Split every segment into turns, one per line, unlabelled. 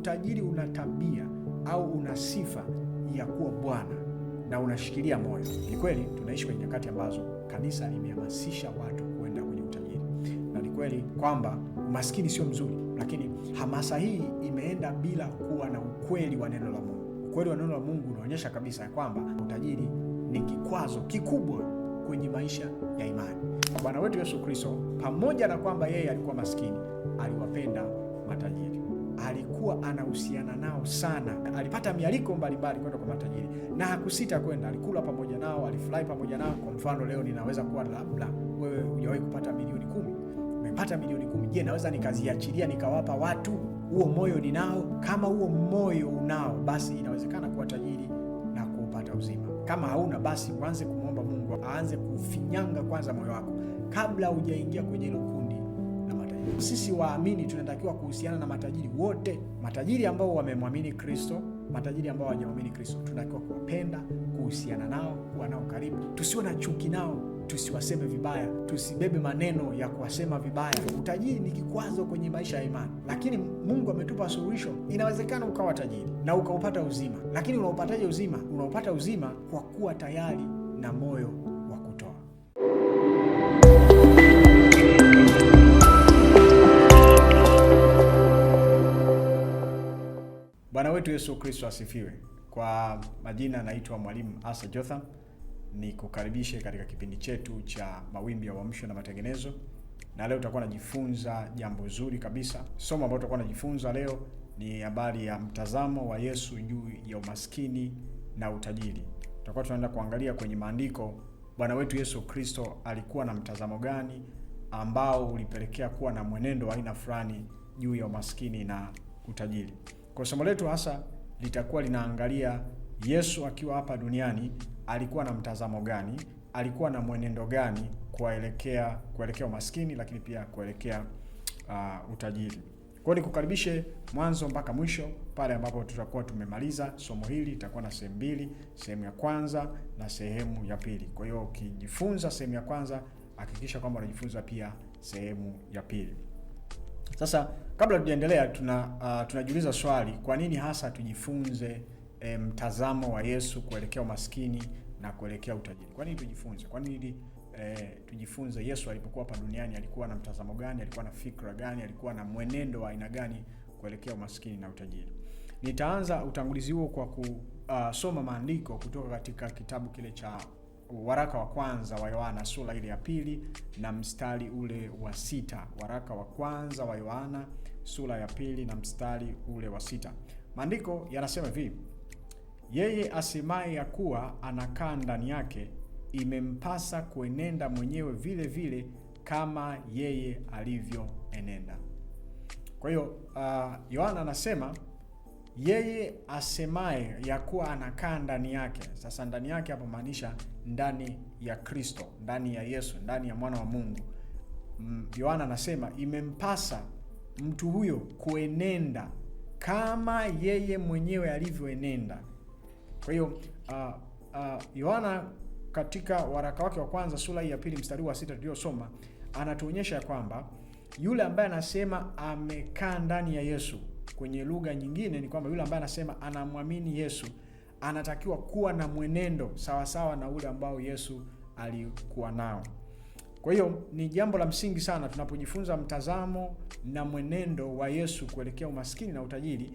utajiri una tabia au una sifa ya kuwa bwana na unashikilia moyo. Ni kweli tunaishi kwenye nyakati ambazo kanisa limehamasisha watu kwenda kwenye utajiri, na ni kweli kwamba umaskini sio mzuri, lakini hamasa hii imeenda bila kuwa na ukweli wa neno la Mungu. Ukweli wa neno la Mungu unaonyesha kabisa kwamba utajiri ni kikwazo kikubwa kwenye maisha ya imani. Bwana wetu Yesu Kristo, pamoja na kwamba yeye alikuwa maskini, aliwapenda matajiri. Alikuwa anahusiana nao sana. Alipata mialiko mbalimbali kwenda kwa matajiri na hakusita kwenda. Alikula pamoja nao, alifurahi pamoja nao. Kwa mfano, leo ninaweza kuwa labda wewe hujawahi kupata milioni 10. Umepata milioni 10. Je, naweza nikaziachilia nikawapa watu? Huo moyo ninao? Kama huo moyo unao, basi inawezekana kuwa tajiri na kupata uzima. Kama hauna, basi uanze kumwomba Mungu aanze kufinyanga kwanza moyo wako kabla hujaingia kwenye hilo kundi la matajiri. Sisi waamini tunatakiwa kuhusiana na matajiri wote, matajiri ambao wamemwamini Kristo, matajiri ambao hawajamwamini Kristo. Tunatakiwa kuwapenda, kuhusiana nao, kuwa nao karibu. Tusiwe na chuki nao, tusiwaseme vibaya, tusibebe maneno ya kuwasema vibaya. Utajiri ni kikwazo kwenye maisha ya imani, lakini Mungu ametupa suluhisho. Inawezekana ukawa tajiri na ukaupata uzima. Lakini unaupataje uzima? Unaupata uzima kwa kuwa tayari na moyo wa kutoa. Bwana wetu Yesu Kristo asifiwe. Kwa majina naitwa Mwalimu Asa Jotham. Ni kukaribishe katika kipindi chetu cha Mawimbi ya Uamsho na Matengenezo. Na leo tutakuwa najifunza jambo zuri kabisa. Somo ambalo tutakuwa najifunza leo ni habari ya mtazamo wa Yesu juu ya umaskini na utajiri. Tutakuwa tunaenda kuangalia kwenye maandiko Bwana wetu Yesu Kristo alikuwa na mtazamo gani ambao ulipelekea kuwa na mwenendo wa aina fulani juu ya umaskini na utajiri. Kwa somo letu hasa litakuwa linaangalia Yesu akiwa hapa duniani alikuwa na mtazamo gani, alikuwa na mwenendo gani kuelekea umaskini, lakini pia kuelekea utajiri. Kwa hiyo nikukaribishe mwanzo mpaka mwisho pale ambapo tutakuwa tumemaliza somo hili. Itakuwa na sehemu mbili, sehemu ya kwanza na sehemu ya pili. Kwa hiyo ukijifunza sehemu ya kwanza, hakikisha kwamba unajifunza pia sehemu ya pili. Sasa kabla tujaendelea, tunajiuliza swali, kwa nini hasa tujifunze mtazamo wa Yesu kuelekea umaskini na kuelekea utajiri? Kwa nini tujifunze? Kwa nini tujifunze Yesu alipokuwa hapa duniani alikuwa na mtazamo gani, alikuwa na fikra gani, alikuwa na mwenendo wa aina gani kuelekea umaskini na utajiri? Nitaanza utangulizi huo kwa kusoma maandiko kutoka katika kitabu kile cha waraka wa kwanza wa Yohana sura ile ya 2 na mstari ule wa 6. Waraka wa kwanza wa Yohana sura ya 2 na mstari ule wa 6. Maandiko yanasema hivi: yeye asemaye ya kuwa anakaa ndani yake, imempasa kuenenda mwenyewe vile vile kama yeye alivyoenenda. Kwa hiyo Yohana anasema yeye asemaye ya kuwa anakaa ndani yake. Sasa ndani yake hapo maanisha ndani ya Kristo, ndani ya Yesu, ndani ya mwana wa Mungu. Yohana anasema imempasa mtu huyo kuenenda kama yeye mwenyewe alivyoenenda. Kwa hiyo Yohana katika waraka wake wa kwanza sura ya 2 mstari wa 6 tuliosoma, anatuonyesha kwamba yule ambaye anasema amekaa ndani ya Yesu, kwenye lugha nyingine ni kwamba yule ambaye anasema anamwamini Yesu anatakiwa kuwa na mwenendo sawasawa na ule ambao Yesu alikuwa nao. Kwa hiyo ni jambo la msingi sana tunapojifunza mtazamo na mwenendo wa Yesu kuelekea umaskini na utajiri,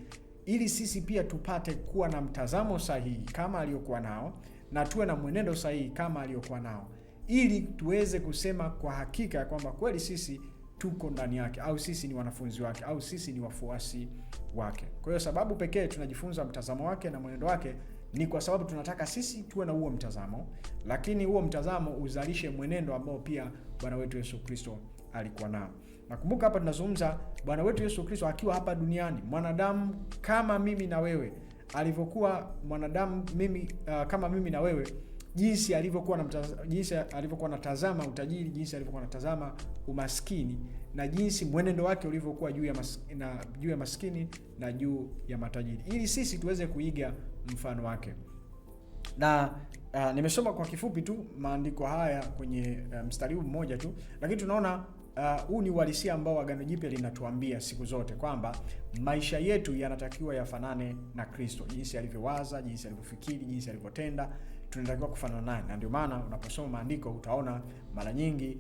ili sisi pia tupate kuwa na mtazamo sahihi kama aliyokuwa nao na tuwe na mwenendo sahihi kama aliyokuwa nao, ili tuweze kusema kwa hakika kwamba kweli sisi tuko ndani yake, au sisi ni wanafunzi wake, au sisi ni wafuasi wake. Kwa hiyo sababu pekee tunajifunza mtazamo wake na mwenendo wake ni kwa sababu tunataka sisi tuwe na huo mtazamo, lakini huo mtazamo uzalishe mwenendo ambao pia Bwana wetu Yesu Kristo alikuwa nao. Nakumbuka hapa tunazungumza Bwana wetu Yesu Kristo akiwa hapa duniani, mwanadamu kama mimi na wewe, alivyokuwa mwanadamu kama mimi na wewe, jinsi alivyokuwa anatazama utajiri, jinsi alivyokuwa anatazama umaskini, na jinsi mwenendo wake ulivyokuwa juu ya maskini na juu ya matajiri, ili sisi tuweze kuiga mfano wake. Na nimesoma kwa kifupi tu maandiko haya kwenye mstari huu mmoja tu, lakini tunaona huu ni uhalisia ambao Agano Jipya linatuambia siku zote kwamba maisha yetu yanatakiwa yafanane na Kristo, jinsi alivyowaza, jinsi alivyofikiri, jinsi alivyotenda, tunatakiwa kufanana naye. Na ndio maana unaposoma maandiko utaona mara nyingi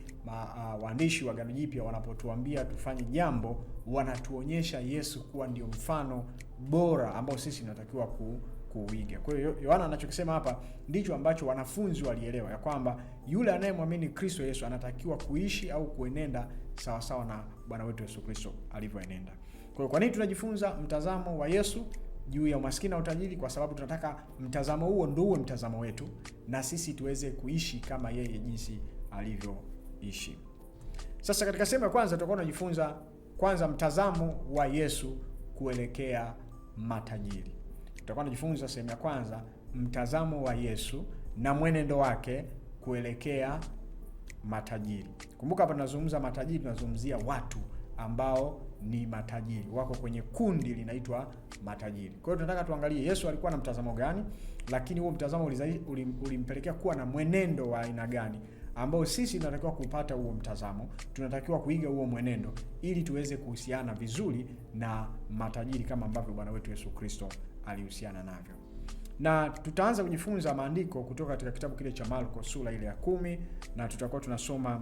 waandishi wa Agano Jipya wanapotuambia tufanye jambo, wanatuonyesha Yesu kuwa ndio mfano bora ambao sisi tunatakiwa kuiga. Kwa hiyo Yohana anachokisema hapa ndicho ambacho wanafunzi walielewa, ya kwamba yule anayemwamini Kristo Yesu anatakiwa kuishi au kuenenda sawa sawa na Bwana wetu Yesu Kristo alivyoenenda. Kwa hiyo kwa nini tunajifunza mtazamo wa Yesu juu ya umaskini na utajiri? Kwa sababu tunataka mtazamo huo ndio uwe mtazamo wetu na sisi tuweze kuishi kama yeye jinsi alivyoishi. Sasa katika sehemu ya kwanza tutakuwa tunajifunza kwanza mtazamo wa Yesu kuelekea matajiri. Tutakuwa tunajifunza sehemu ya kwanza mtazamo wa Yesu na mwenendo wake kuelekea matajiri. Kumbuka hapa tunazungumza matajiri, tunazungumzia watu ambao ni matajiri, wako kwenye kundi linaitwa matajiri. Kwa hiyo tunataka tuangalie Yesu alikuwa na mtazamo gani, lakini huo mtazamo ulimpelekea kuwa na mwenendo wa aina gani ambao sisi tunatakiwa kupata huo mtazamo, tunatakiwa kuiga huo mwenendo ili tuweze kuhusiana vizuri na matajiri kama ambavyo Bwana wetu Yesu Kristo alihusiana navyo. Na tutaanza kujifunza maandiko kutoka katika kitabu kile cha Marko sura ile ya 10, na tutakuwa tunasoma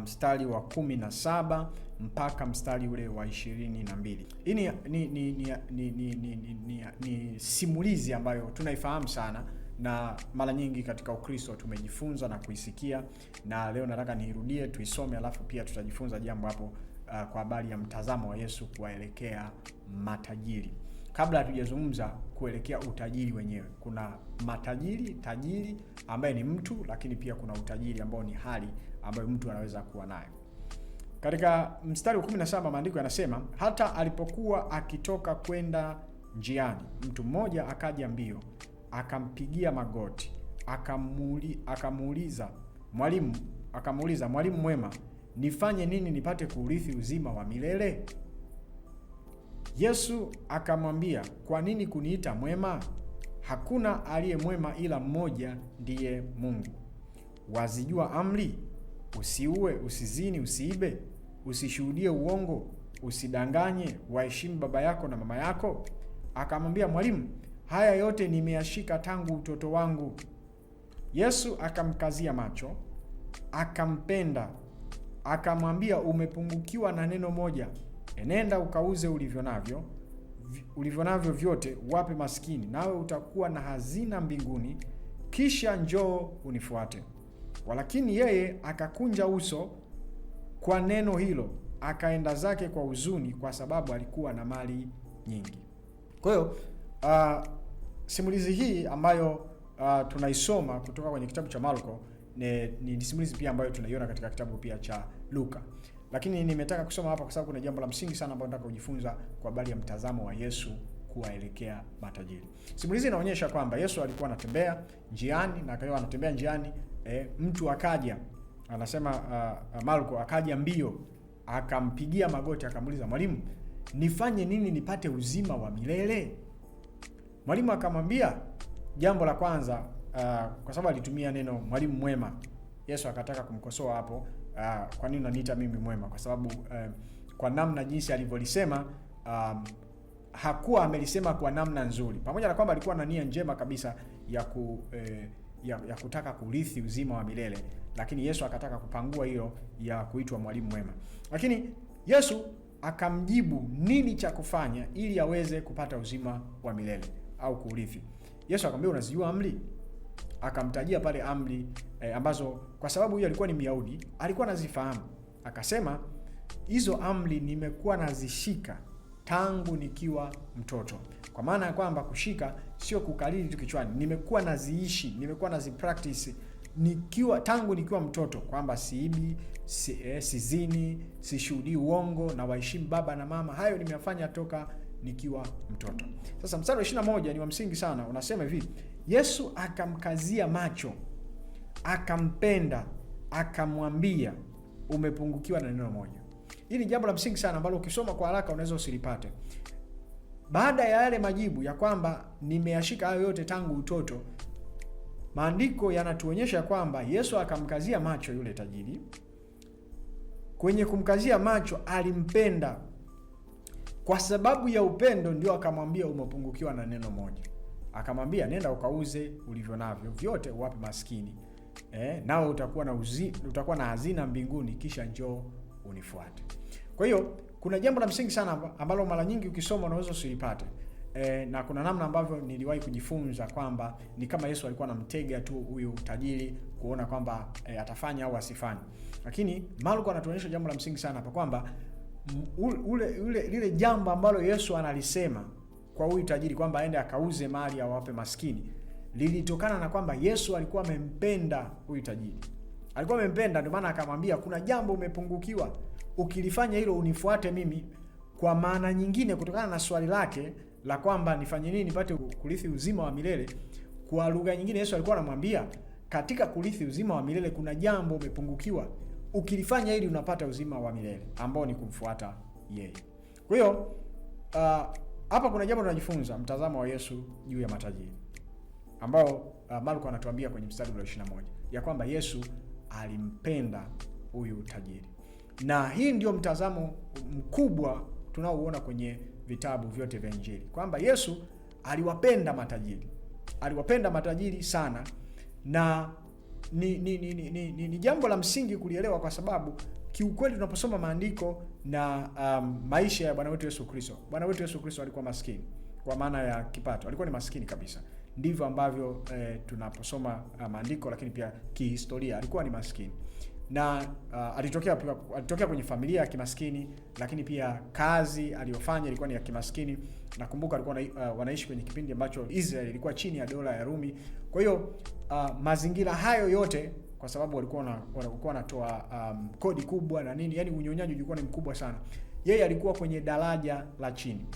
mstari wa 17 mpaka mstari ule wa 22. Hii ni simulizi ambayo tunaifahamu sana na mara nyingi katika Ukristo tumejifunza na kuisikia, na leo nataka niirudie tuisome, alafu pia tutajifunza jambo hapo kwa habari ya mtazamo wa Yesu kuelekea matajiri. Kabla hatujazungumza kuelekea utajiri wenyewe, kuna tajiri ambaye ni mtu, lakini pia kuna utajiri ambao ni hali ambayo mtu anaweza kuwa nayo. Katika mstari wa 17 maandiko yanasema, hata alipokuwa akitoka kwenda njiani, mtu mmoja akaja mbio, akampigia magoti, akamuuliza, mwalimu mwema, nifanye nini nipate kuurithi uzima wa milele? Yesu akamwambia, kwa nini kuniita mwema? Hakuna aliye mwema ila mmoja, ndiye Mungu. Wazijua amri: usiue, usizini, usiibe, usishuhudie uongo, usidanganye, waheshimu baba yako na mama yako. Akamwambia, mwalimu, haya yote nimeyashika tangu utoto wangu. Yesu akamkazia macho, akampenda, akamwambia, umepungukiwa na neno moja. Enenda ukauze ulivyo navyo vyote, wape maskini, nawe utakuwa na hazina mbinguni, kisha njoo unifuate. Walakini yeye akakunja uso kwa neno hilo, akaenda zake kwa huzuni, kwa sababu alikuwa na mali nyingi. Kwa hiyo simulizi hii ambayo tunaisoma kutoka kwenye kitabu cha Marko ni simulizi pia ambayo tunaiona katika kitabu pia cha Luka. Lakini nimetaka kusoma hapa kwa sababu kuna jambo la msingi sana ambalo nataka kujifunza kwa habari ya mtazamo wa Yesu kuwaelekea matajiri. Simulizi inaonyesha kwamba Yesu alikuwa anatembea njiani, na akawa anatembea njiani, mtu akaja, anasema Marko, akaja mbio, akampigia magoti, akamuuliza, mwalimu, nifanye nini nipate uzima wa milele? Mwalimu akamwambia, jambo la kwanza, kwa sababu alitumia neno mwalimu mwema, Yesu akataka kumkosoa hapo. Kwa nini unaniita mimi mwema? Kwa sababu kwa namna jinsi alivyolisema, hakuwa amelisema kwa namna nzuri, pamoja na kwamba alikuwa na nia njema kabisa ya kutaka kurithi uzima wa milele, lakini Yesu akataka kupangua hiyo ya kuitwa mwalimu mwema. Lakini Yesu akamjibu nini cha kufanya ili aweze kupata uzima wa milele au kurithi. Yesu akamwambia, unazijua amri? Akamtajia pale amri ambazo kwa sababu huyo alikuwa ni Myahudi, alikuwa anazifahamu. Akasema, hizo amri nimekuwa nazishika tangu nikiwa mtoto. Kwa maana ya kwamba kushika sio kukariri tu kichwani, nimekuwa naziishi, nimekuwa nazipractice tangu nikiwa mtoto, kwamba siibi, sizini, sishuhudii uongo, na waheshimu baba na mama. Hayo nimeyafanya toka nikiwa mtoto. Sasa mstari wa 21 ni wa msingi sana, unasema hivi: Yesu akamkazia macho, akampenda, akamwambia, umepungukiwa na neno moja. Hili ni jambo la msingi sana ambalo ukisoma kwa haraka unaweza usilipate. Baada ya yale majibu ya kwamba nimeyashika hayo yote tangu utoto, maandiko yanatuonyesha kwamba Yesu akamkazia macho yule tajiri, kwenye kumkazia macho alimpenda. Kwa sababu ya upendo ndio akamwambia umepungukiwa na neno moja. Akamwambia nenda ukauze ulivyo navyo vyote uwape maskini. Nawe utakuwa na hazina mbinguni, kisha njoo unifuate. Kwa hiyo kuna jambo la msingi sana ambalo mara nyingi ukisoma unaweza usilipate. Na kuna namna ambavyo niliwahi kujifunza kwamba ni kama Yesu alikuwa anamtega tu huyu tajiri kuona kwamba atafanya au asifanye. Lakini Marko anatuonyesha jambo la msingi sana hapa kwamba lile jambo ambalo Yesu analisema kwa huyu tajiri kwamba aende akauze mali awape maskini lilitokana na kwamba Yesu alikuwa amempenda huyu tajiri. Alikuwa amempenda, ndio maana akamwambia kuna jambo umepungukiwa, ukilifanya hilo unifuate mimi. Kwa maana nyingine, kutokana na swali lake la kwamba nifanye nini nipate kurithi uzima wa milele, kwa lugha nyingine Yesu alikuwa anamwambia katika kurithi uzima wa milele kuna jambo umepungukiwa, ukilifanya hili unapata uzima wa milele ambao ni kumfuata yeye. Kwa hiyo hapa kuna jambo tunajifunza, mtazamo wa Yesu juu ya matajiri ambao Marko anatuambia kwenye mstari wa 21 ya kwamba Yesu alimpenda huyu tajiri. Na hii ndio mtazamo mkubwa tunaouona kwenye vitabu vyote vya Injili, kwamba Yesu aliwapenda matajiri. Aliwapenda matajiri sana, na ni jambo la msingi kulielewa, kwa sababu kiukweli tunaposoma maandiko na maisha ya Bwana wetu Yesu Kristo. Bwana wetu Yesu Kristo alikuwa maskini kwa maana ya kipato. Alikuwa ni maskini kabisa. Ndivyo ambavyo tunaposoma maandiko, lakini pia kihistoria alikuwa ni maskini. Na alitokea kwenye familia ya kimaskini, lakini pia kazi aliyofanya ilikuwa ni ya kimaskini. Nakumbuka alikuwa wanaishi kwenye kipindi ambacho Israeli ilikuwa chini ya dola ya Rumi. Kwa hiyo mazingira hayo yote, kwa sababu walikuwa wanatoa kodi kubwa na nini, yani unyonyaji ulikuwa ni mkubwa sana. Yeye alikuwa kwenye daraja la chini.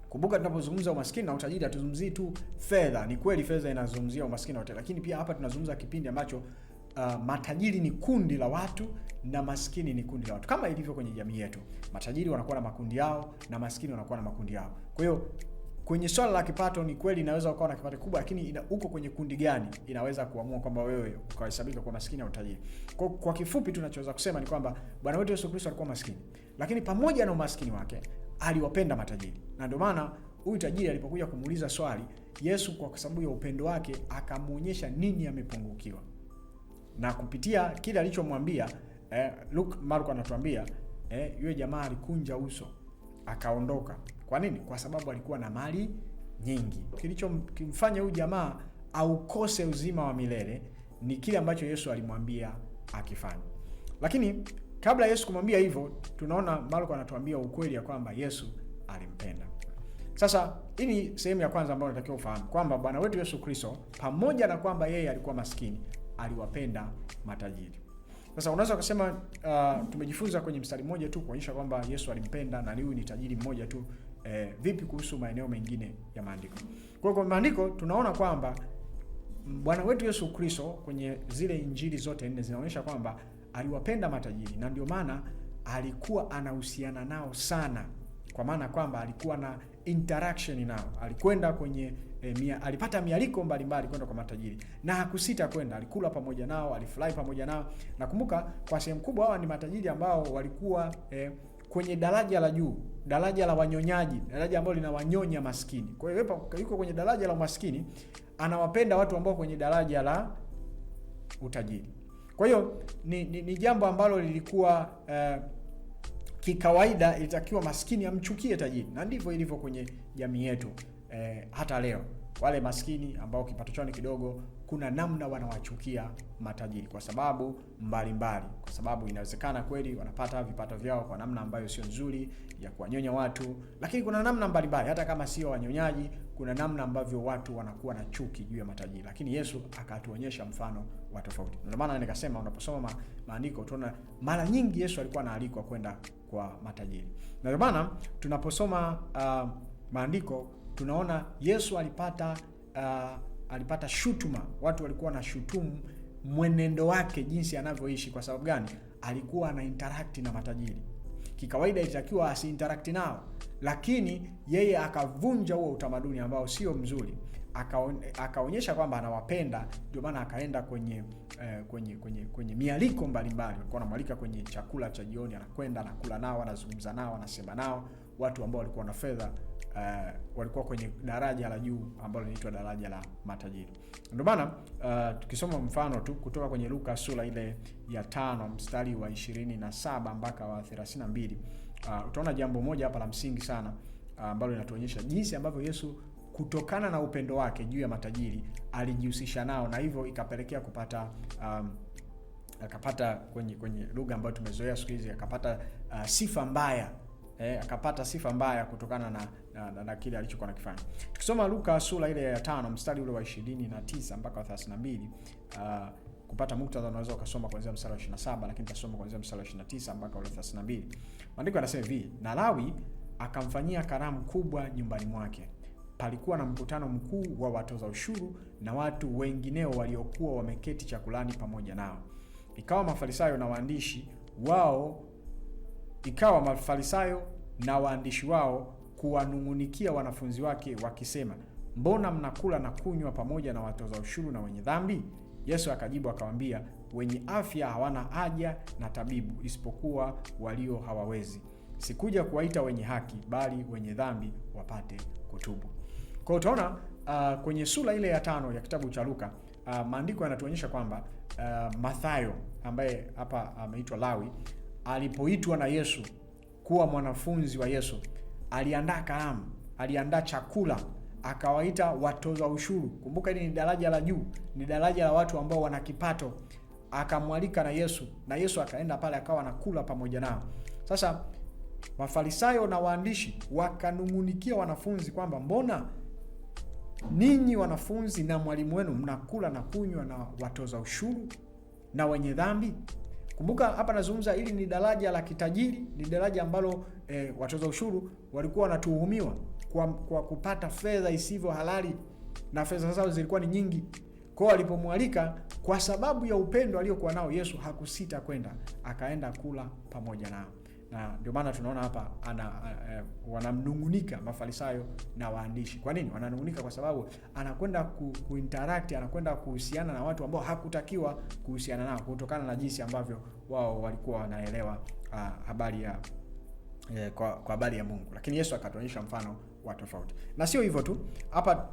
Kumbuka tunapozungumza umaskini na utajiri hatuzungumzii tu fedha. Ni kweli fedha inazungumzia umaskini wote, lakini pia hapa tunazungumza kipindi ambacho matajiri ni kundi la watu na maskini ni kundi la watu. Kama ilivyo kwenye jamii yetu, matajiri wanakuwa na makundi yao na maskini wanakuwa na makundi yao. Kwa hiyo kwenye swala la kipato, ni kweli inaweza ukawa na kipato kubwa, lakini uko kwenye kundi gani inaweza kuamua kwamba wewe ukahesabika kwa maskini au tajiri. Kwa kifupi tunachoweza kusema ni kwamba Bwana wetu Yesu Kristo alikuwa maskini, lakini pamoja na umaskini wake aliwapenda matajiri. Na ndio maana huyu tajiri alipokuja kumuuliza swali, Yesu kwa sababu ya upendo wake akamuonyesha nini amepungukiwa. Na kupitia kile alichomwambia, Marko anatuambia yule jamaa alikunja uso akaondoka. Kwa nini? Kwa sababu alikuwa na mali nyingi. Kilichomfanya huyu jamaa aukose uzima wa milele ni kile ambacho Yesu alimwambia akifanya. Lakini kabla Yesu kumwambia hivyo, tunaona Marko anatuambia ukweli ya kwamba Yesu alimpenda. Sasa hii ni sehemu ya kwanza ambayo unatakiwa ufahamu kwamba Bwana wetu Yesu Kristo, pamoja na kwamba yeye alikuwa maskini, aliwapenda matajiri. Sasa unaweza kusema tumejifunza kwenye mstari mmoja tu kuonyesha kwamba Yesu alimpenda na huyu ni tajiri mmoja tu. Vipi kuhusu maeneo mengine ya maandiko? Kwa maandiko tunaona kwamba Bwana wetu Yesu Kristo kwenye zile injili zote 4 zinaonyesha kwamba aliwapenda matajiri, na ndio maana alikuwa anahusiana nao sana, kwa maana kwamba alikuwa na interaction nao. Alikwenda kwenye alipata mialiko mbalimbali kwenda kwa matajiri na hakusita kwenda. Alikula pamoja nao, alifurahi pamoja nao. Nakumbuka kwa sehemu kubwa hawa ni matajiri ambao walikuwa kwenye daraja la juu, daraja la wanyonyaji, daraja ambalo linawanyonya maskini. Kwa hiyo yuko kwenye daraja la umaskini, anawapenda watu ambao kwenye daraja la utajiri. Kwa hiyo ni jambo ambalo lilikuwa kikawaida, ilitakiwa maskini amchukie tajiri, na ndivyo ilivyo kwenye jamii yetu. Hata leo wale maskini ambao kipato chao ni kidogo, kuna namna wanawachukia matajiri kwa sababu mbalimbali. Kwa sababu inawezekana kweli wanapata vipato vyao kwa namna ambayo sio nzuri ya kuwanyonya watu, lakini kuna namna mbalimbali, hata kama sio wanyonyaji, kuna namna ambavyo watu wanakuwa na chuki juu ya matajiri. Lakini Yesu akatuonyesha mfano wa tofauti. Ndio maana nikasema unaposoma maandiko tunaona mara nyingi Yesu alikuwa anaalikwa kwenda kwa matajiri. Na ndio maana tunaposoma maandiko tunaona Yesu alipata shutuma. Watu walikuwa na shutumu mwenendo wake, jinsi anavyoishi. Kwa sababu gani? Alikuwa ana interact na matajiri. Kikawaida ilitakiwa asi interact nao, lakini yeye akavunja huo utamaduni ambao sio mzuri. akaonyesha kwamba anawapenda, ndio maana akaenda kwenye mialiko mbalimbali. Walikuwa wanamwalika kwenye chakula cha jioni, anakwenda anakula nao, anazungumza nao, anasema nao. Watu ambao walikuwa na fedha walikuwa kwenye daraja la juu ambalo linaitwa daraja la matajiri. Ndio maana tukisoma mfano tu kutoka kwenye Luka sura ile ya 5 mstari wa 27 mpaka wa 32, utaona jambo moja hapa la msingi sana ambalo linatuonyesha jinsi ambavyo Yesu kutokana na upendo wake juu ya matajiri alijihusisha nao, na hivyo ikapelekea akapata kwenye lugha ambayo tumezoea siku hizi, akapata sifa mbaya. Akapata sifa mbaya kutokana na kile alichokuwa anakifanya. Tukisoma Luka sura ile ya 5 mstari ule wa 29 mpaka 32, kupata muktadha unaweza ukasoma kuanzia mstari wa 27, lakini tutasoma kuanzia mstari wa 29 mpaka ule 32. Maandiko yanasema hivi: na Lawi akamfanyia karamu kubwa nyumbani mwake. Palikuwa na mkutano mkuu wa watoza ushuru na watu wengineo waliokuwa wameketi chakulani pamoja nao. Ikawa Mafarisayo na waandishi wao kuwanungunikia wanafunzi wake wakisema, mbona mnakula na kunywa pamoja na watoza ushuru na wenye dhambi? Yesu akajibu akamwambia, wenye afya hawana haja na tabibu, isipokuwa walio hawawezi. Sikuja kuwaita wenye haki, bali wenye dhambi wapate kutubu. Kwa utaona kwenye sura ile ya 5 ya kitabu cha Luka, maandiko yanatuonyesha kwamba Mathayo ambaye hapa ameitwa Lawi, alipoitwa na Yesu kuwa mwanafunzi wa Yesu, aliandaa karamu, aliandaa chakula, akawaita watoza ushuru. Kumbuka hili ni daraja la juu, ni daraja la watu ambao wana kipato. Akamwalika na Yesu akaenda pale akawa anakula pamoja nao. Sasa Mafarisayo na waandishi wakanungunikia wanafunzi kwamba mbona ninyi wanafunzi na mwalimu wenu mnakula na kunywa na watoza ushuru na wenye dhambi? Kumbuka hapa nazungumza, hili ni daraja la kitajiri, ni daraja ambalo watoza ushuru walikuwa wanatuhumiwa kwa kupata fedha isivyo halali, na fedha zao zilikuwa ni nyingi. Kwa alipomwalika, kwa sababu ya upendo aliokuwa nao, Yesu hakusita kwenda, akaenda kula pamoja nao. Na ndio maana tunaona hapa wanamnungunika Mafarisayo na waandishi. Kwa nini wananungunika? Kwa sababu anakwenda kuinteract, anakwenda kuhusiana na watu ambao hakutakiwa kuhusiana nao, kutokana na jinsi ambavyo wao walikuwa wanaelewa habari ya kwa habari ya Mungu. Lakini Yesu akatuonyesha mfano wa tofauti. Na sio hivyo tu, hapa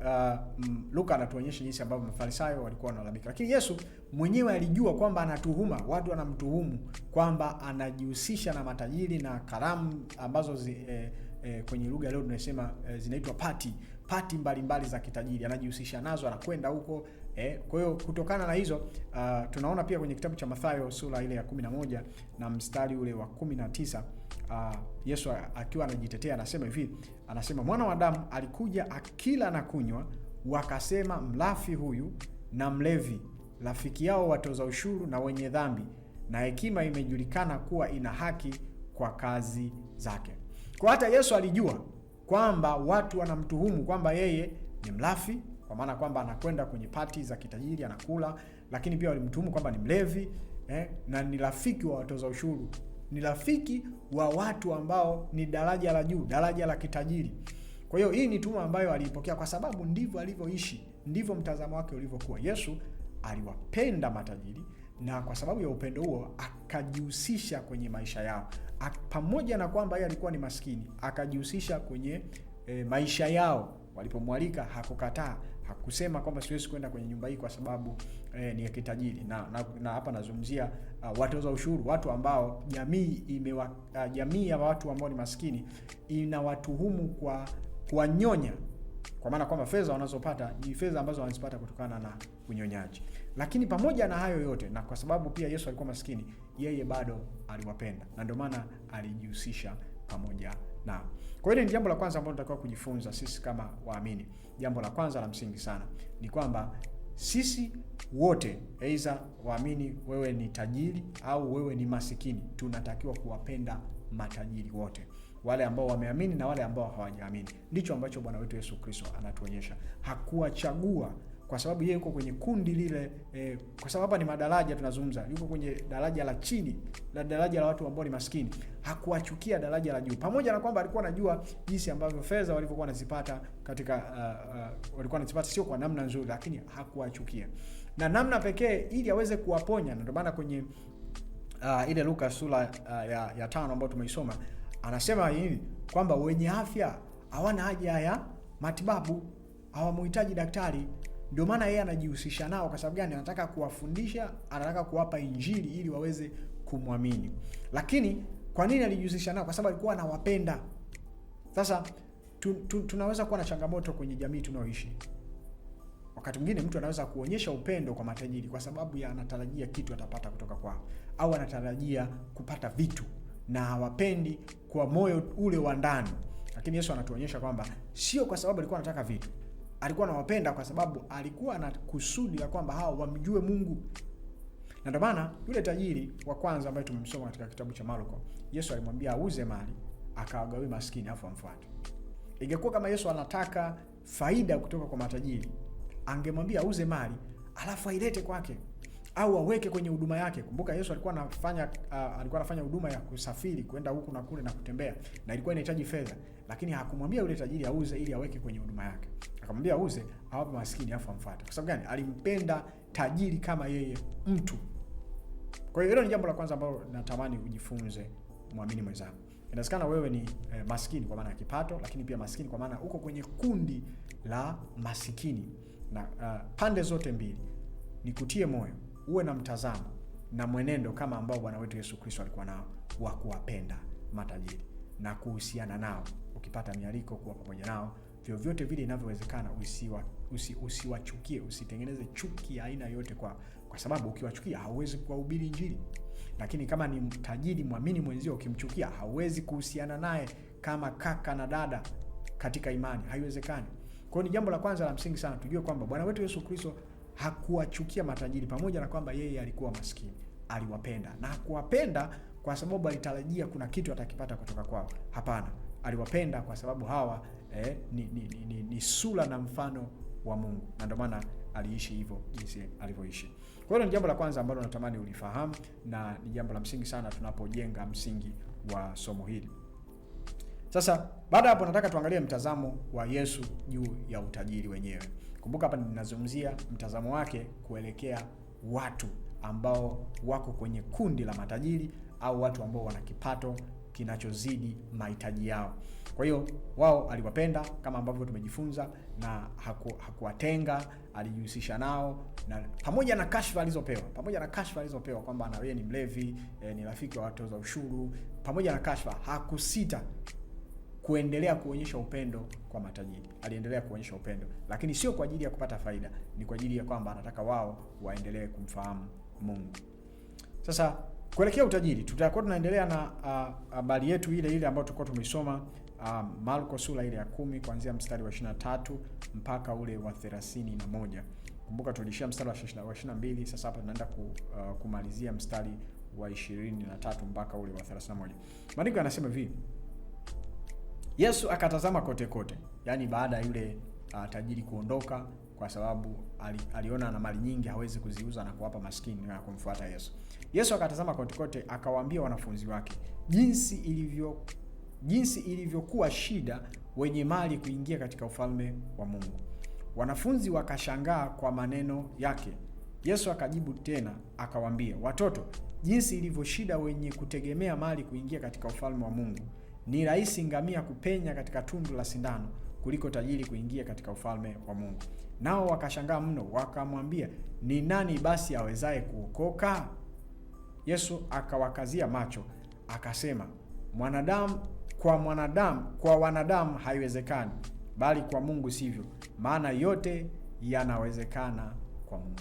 Luka anatuonyesha jinsi ambavyo Mafarisayo walikuwa wanalalamika. Lakini Yesu mwenyewe alijua kwamba anatuhuma, watu wanamtuhumu kwamba anajihusisha na matajiri na karamu ambazo kwenye lugha leo tunasema zinaitwa pati mbalimbali za kitajiri, anajihusisha nazo, anakwenda huko. Kwa hiyo kutokana na hizo tunaona pia kwenye kitabu cha Mathayo sura ile ya 11 na mstari ule wa 19, Yesu akiwa anajitetea anasema hivi, anasema mwana wa Adamu alikuja akila na kunywa, wakasema mlafi huyu na mlevi, rafiki yao watoza ushuru na wenye dhambi, na hekima imejulikana kuwa ina haki kwa kazi zake. Kwa hata Yesu alijua kwamba watu wanamtuhumu kwamba yeye ni mlafi, kwa maana kwamba anakwenda kwenye pati za kitajiri anakula, lakini pia walimtuhumu kwamba ni mlevi na ni rafiki wa watoza ushuru, ni rafiki wa watu ambao ni daraja la juu, daraja la kitajiri. Kwa hiyo hii ni tuhuma ambayo aliipokea kwa sababu ndivyo alivyoishi, ndivyo mtazamo wake ulivyokuwa. Yesu aliwapenda matajiri, na kwa sababu ya upendo huo akajihusisha kwenye maisha yao. Pamoja na kwamba yeye alikuwa ni maskini, akajihusisha kwenye maisha yao. Walipomwalika hakukataa, hakusema kwamba siwezi kwenda kwenye nyumba hii kwa sababu ni ya kitajiri. Na hapa nazungumzia watoza ushuru, watu ambao jamii ya watu ambao ni maskini inawatuhumu kwa kuwanyonya, kwa maana kwamba fedha wanazopata ni fedha ambazo wanazipata kutokana na unyonyaji. Lakini pamoja na hayo yote, na kwa sababu pia Yesu alikuwa maskini, yeye bado aliwapenda, na ndio maana alijihusisha pamoja nao. Kwa hiyo ni jambo la kwanza ambalo tunatakiwa kujifunza sisi kama waamini. Jambo la kwanza la msingi sana ni kwamba sisi wote, aidha waamini, wewe ni tajiri au wewe ni masikini, tunatakiwa kuwapenda matajiri wote, wale ambao wameamini na wale ambao hawajaamini. Ndicho ambacho Bwana wetu Yesu Kristo anatuonyesha. Hakuwachagua kwa sababu yeye yuko kwenye kundi lile kwa sababu hapa ni madaraja tunazungumza, yuko kwenye daraja la chini, la daraja la watu ambao ni maskini. Hakuwachukia daraja la juu, pamoja na kwamba alikuwa anajua jinsi ambavyo fedha walivyokuwa wanazipata katika walikuwa wanazipata sio kwa namna nzuri, lakini hakuwachukia. Na namna pekee ili aweze kuwaponya, ndio maana kwenye ile Luka sura ya 5 ambayo tumeisoma, anasema hivi kwamba wenye afya hawana haja ya matibabu, hawamhitaji daktari. Ndio maana yeye anajihusisha nao. Kwa sababu gani? Anataka kuwafundisha, anataka kuwapa injili ili waweze kumwamini. Lakini kwa nini alijihusisha nao? Kwa sababu alikuwa anawapenda. Sasa tunaweza kuwa na changamoto kwenye jamii tunayoishi. Wakati mwingine mtu anaweza kuonyesha upendo kwa matajiri kwa sababu ya anatarajia kitu atapata kutoka kwao, au anatarajia kupata vitu na hawapendi kwa moyo ule wa ndani. Lakini Yesu anatuonyesha kwamba sio kwa sababu alikuwa anataka vitu. Alikuwa anawapenda kwa sababu alikuwa na kusudi la kwamba hao wamjue Mungu. Na ndio maana yule tajiri wa kwanza ambaye tumemsoma katika kitabu cha Marko, Yesu alimwambia auze mali akawagawie maskini afu amfuate. Ingekuwa kama Yesu anataka faida kutoka kwa matajiri, angemwambia auze mali alafu ailete kwake au aweke kwenye huduma yake. Kumbuka Yesu alikuwa anafanya huduma ya kusafiri kwenda huku na kule na kutembea, na ilikuwa inahitaji fedha, lakini hakumwambia yule tajiri auze ili aweke kwenye huduma yake. Akamwambia auze awape maskini afu amfuate. Kwa sababu gani? Alimpenda tajiri kama yeye mtu. Kwa hiyo hilo ni jambo la kwanza ambalo natamani ujifunze, muamini mwenzangu. Inawezekana wewe ni maskini kwa maana ya kipato, lakini pia maskini kwa maana uko kwenye kundi la masikini. Na pande zote mbili nikutie moyo, uwe na mtazamo na mwenendo kama ambao Bwana wetu Yesu Kristo alikuwa nao, wa kuwapenda matajiri na kuhusiana nao. Ukipata mialiko kuwa pamoja nao vyovyote vile inavyowezekana. Usiwachukie, usitengeneze chuki ya aina yote kwa sababu ukiwachukia hauwezi kuwahubiri injili. Lakini kama ni tajiri muamini mwenzio, ukimchukia hauwezi kuhusiana naye kama kaka na dada katika imani, haiwezekani. Kwa hiyo ni jambo la kwanza la msingi sana tujue kwamba Bwana wetu Yesu Kristo hakuwachukia matajiri, pamoja na kwamba yeye alikuwa maskini. Aliwapenda, na hakuwapenda kwa sababu alitarajia kuna kitu atakipata kutoka kwao. Hapana, aliwapenda kwa sababu hawa ni sura na mfano wa Mungu, na ndio maana aliishi hivyo jinsi alivyoishi. Kwa hiyo ni jambo la kwanza ambalo natamani ulifahamu, na ni jambo la msingi sana tunapojenga msingi wa somo hili. Sasa baada hapo nataka tuangalie mtazamo wa Yesu juu ya utajiri wenyewe. Kumbuka hapa ninazungumzia mtazamo wake kuelekea watu ambao wako kwenye kundi la matajiri au watu ambao wana kipato kinachozidi mahitaji yao. Kwa hiyo wao aliwapenda kama ambavyo tumejifunza, na hakuwatenga, alijihusisha nao, na pamoja na kashfa alizopewa kwamba na yeye ni mlevi, ni rafiki wa watoza ushuru, pamoja na kashfa hakusita kuendelea kuonyesha upendo kwa matajiri. Aliendelea kuonyesha upendo, lakini sio kwa ajili ya kupata faida, ni kwa ajili ya kwamba anataka wao waendelee kumfahamu Mungu. Sasa kuelekea utajiri, tutakuwa tunaendelea na habari yetu ile ambayo tulikuwa tumesoma Marko sura ile ya 10 kuanzia mstari wa 23 mpaka ule wa 31. Kumbuka tulishia mstari wa 22, sasa hapa tunaenda kumalizia mstari wa 23 mpaka ule wa 31. Maandiko yanasema hivi: Yesu akatazama kote kote, yani baada ya yule tajiri kuondoka, kwa sababu aliona na mali nyingi hawezi kuziuza na kuwapa maskini na kumfuata Yesu. Yesu akatazama kote kote, akawaambia wanafunzi wake jinsi ilivyokuwa shida wenye mali kuingia katika ufalme wa Mungu. Wanafunzi wakashangaa kwa maneno yake. Yesu akajibu tena akawaambia, watoto, jinsi ilivyo shida wenye kutegemea mali kuingia katika ufalme wa Mungu. Ni rahisi ngamia kupenya katika tundu la sindano kuliko tajiri kuingia katika ufalme wa Mungu. Nao wakashangaa mno, wakamwambia, ni nani basi awezaye kuokoka? Yesu akawakazia macho akasema, kwa wanadamu haiwezekani, bali kwa Mungu sivyo, maana yote yanawezekana kwa Mungu.